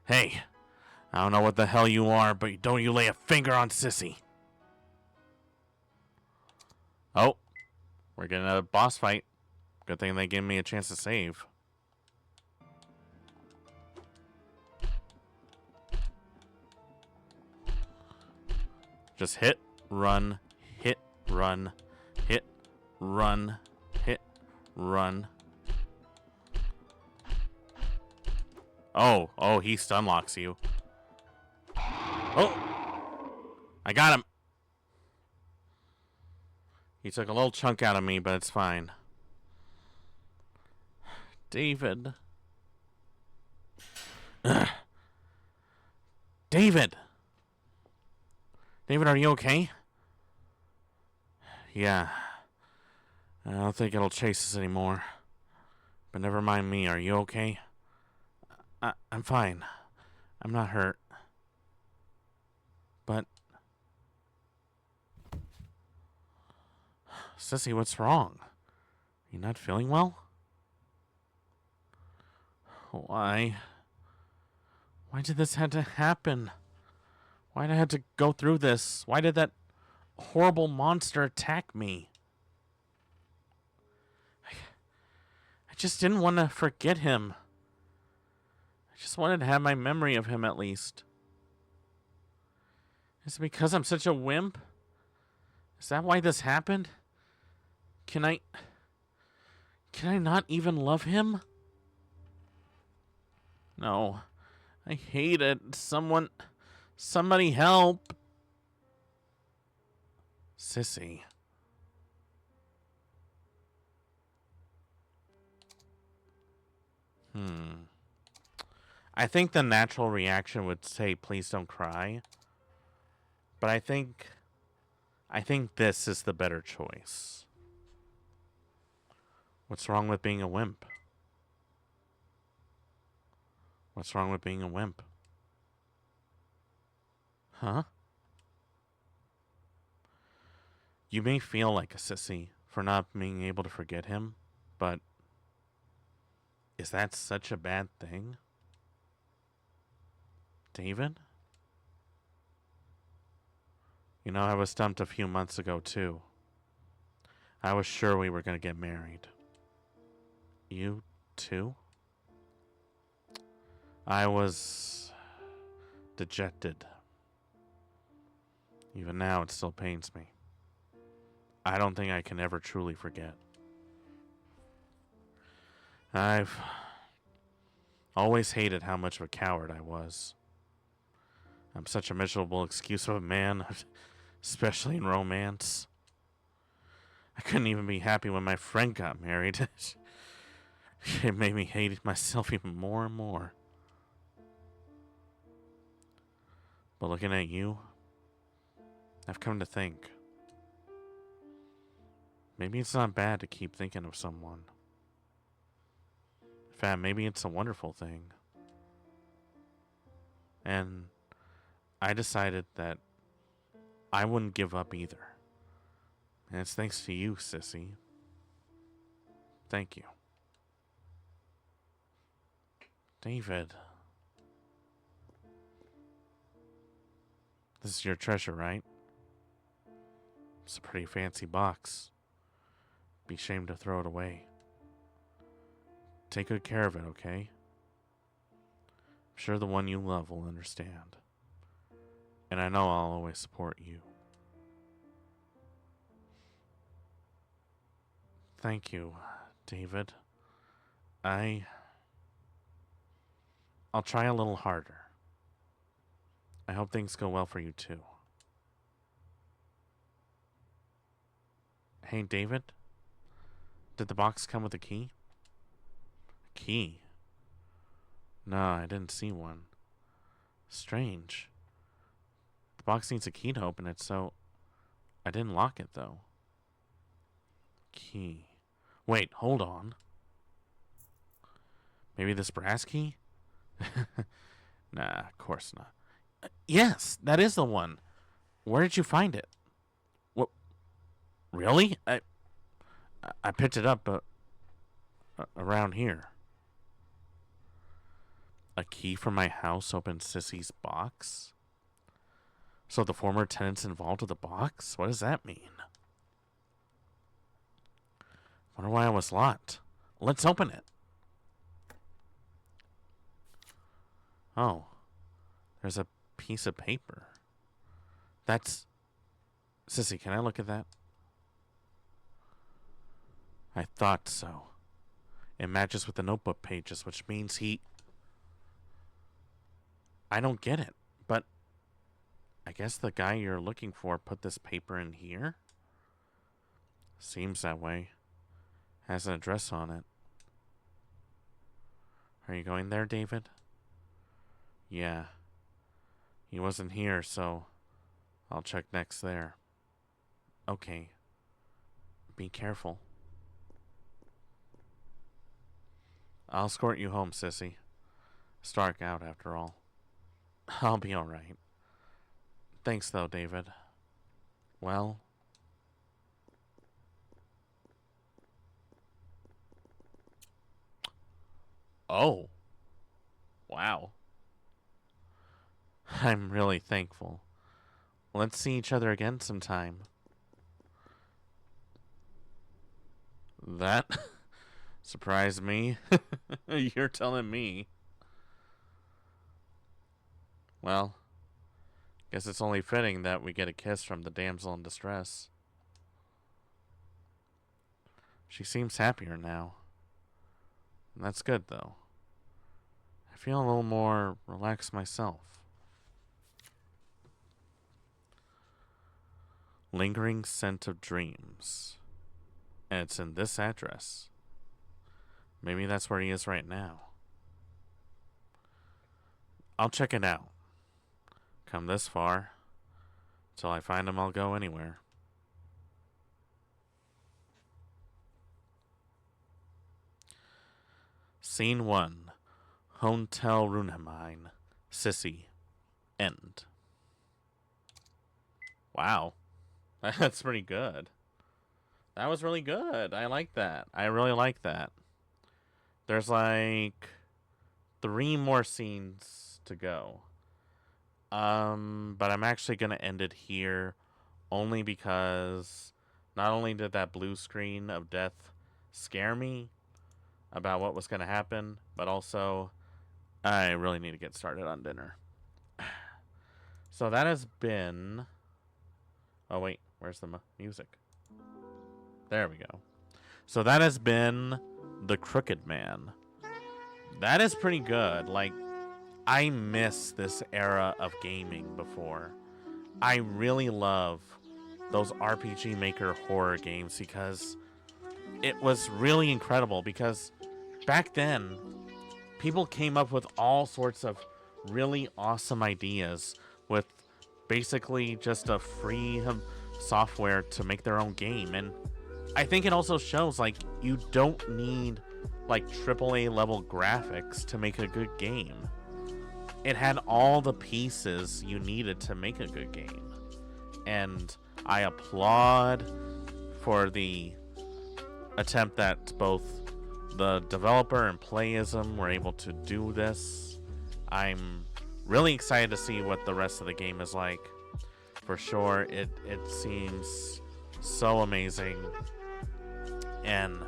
Speaker 1: Hey, I don't know what the hell you are, but don't you lay a finger on Sissy. Oh, we're getting a boss fight. Good thing they gave me a chance to save. Just hit, run, hit, run, hit, run, hit, run. Oh, he stun locks you. Oh, I got him. He took a little chunk out of me, but it's fine. David. Ugh. David. David, are you okay? Yeah. I don't think it'll chase us anymore. But never mind me. Are you okay? I'm fine. I'm not hurt. But... Sissy, what's wrong? You not feeling well? Why? Why did this have to happen? Why did I have to go through this? Why did that horrible monster attack me? I just didn't want to forget him. I just wanted to have my memory of him at least. Is it because I'm such a wimp? Is that why this happened? Can I not even love him? No. I hate it. Somebody help. Sissy. I think the natural reaction would say, please don't cry. But I think this is the better choice. What's wrong with being a wimp? What's wrong with being a wimp? Huh? You may feel like a sissy for not being able to forget him, but is that such a bad thing? David? You know, I was stumped a few months ago, too. I was sure we were going to get married. You, too? I was dejected. Even now, it still pains me. I don't think I can ever truly forget. I've always hated how much of a coward I was. I'm such a miserable excuse of a man, especially in romance. I couldn't even be happy when my friend got married. It made me hate myself even more and more. But looking at you, I've come to think. Maybe it's not bad to keep thinking of someone. In fact, maybe it's a wonderful thing. And I decided that I wouldn't give up either. And it's thanks to you, Sissy. Thank you. David. This is your treasure, right? It's a pretty fancy box. Be ashamed to throw it away. Take good care of it, okay? I'm sure the one you love will understand. And I know I'll always support you. Thank you, David. I'll try a little harder. I hope things go well for you too. Hey, David? Did the box come with a key? A key? No, I didn't see one. Strange. The box needs a key to open it, so I didn't lock it though. Key. Wait, hold on. Maybe this brass key? Nah, of course not. Yes, that is the one. Where did you find it? What? Really? I picked it up around here. A key from my house opened Sissy's box? So the former tenants involved with the box? What does that mean? Wonder why it was locked. Let's open it. Oh. There's a piece of paper. That's... Sissy, can I look at that? I thought so. It matches with the notebook pages, which means he... I don't get it, but I guess the guy you're looking for put this paper in here? Seems that way. Has an address on it. Are you going there, David? Yeah. He wasn't here, so I'll check next there. Okay. Be careful. I'll escort you home, Sissy. It's dark out after all. I'll be alright. Thanks, though, David. Well... Oh. Wow. I'm really thankful. Let's see each other again sometime. That surprised me. You're telling me. Well, guess it's only fitting that we get a kiss from the damsel in distress. She seems happier now. That's good, though. I feel a little more relaxed myself. Lingering scent of dreams. And it's in this address. Maybe that's where he is right now. I'll check it out. Come this far. Till I find him, I'll go anywhere. Scene 1. Hotel Runheim. Sissy. End. Wow. That's pretty good. That was really good. I like that. I really like that. There's like 3 more scenes to go. But I'm actually going to end it here only because not only did that blue screen of death scare me about what was going to happen, but also I really need to get started on dinner. So that has been... Oh, wait. Where's the music? There we go. So that has been The Crooked Man. That is pretty good. Like, I miss this era of gaming before. I really love those RPG Maker horror games because it was really incredible because back then, people came up with all sorts of really awesome ideas with basically just a free software to make their own game. And I think it also shows, like, you don't need, like, AAA level graphics to make a good game. It had all the pieces you needed to make a good game. And I applaud for the attempt that both the developer and Playism were able to do this. I'm really excited to see what the rest of the game is like. For sure, it seems so amazing. And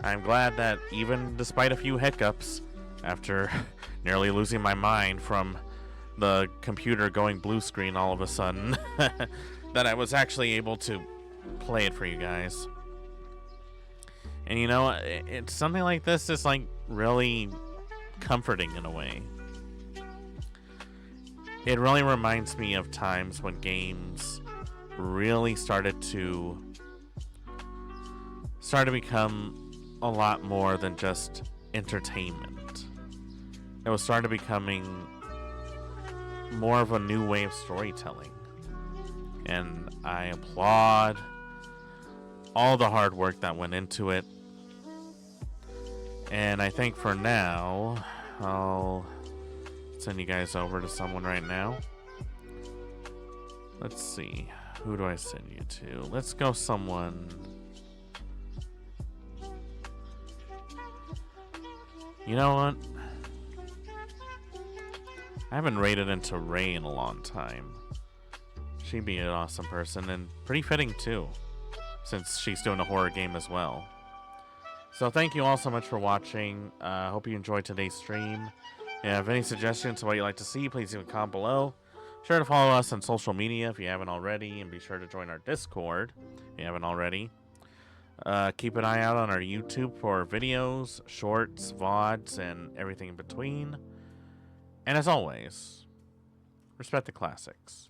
Speaker 1: I'm glad that even despite a few hiccups, after nearly losing my mind from the computer going blue screen all of a sudden, that I was actually able to play it for you guys. And you know, it's something like this is like really comforting in a way. It really reminds me of times when games really started to become a lot more than just entertainment. It was started becoming more of a new way of storytelling. And I applaud all the hard work that went into it. And I think for now, I'll send you guys over to someone right now. Let's see. Who do I send you to? Let's go someone. You know what? I haven't raided into Ray in a long time. She'd be an awesome person and pretty fitting too, since she's doing a horror game as well. So thank you all so much for watching. Hope you enjoyed today's stream. If you have any suggestions of what you'd like to see, please leave a comment below. Sure to follow us on social media if you haven't already, and be sure to join our Discord if you haven't already. Keep an eye out on our YouTube for videos, shorts, VODs, and everything in between. And as always, respect the classics.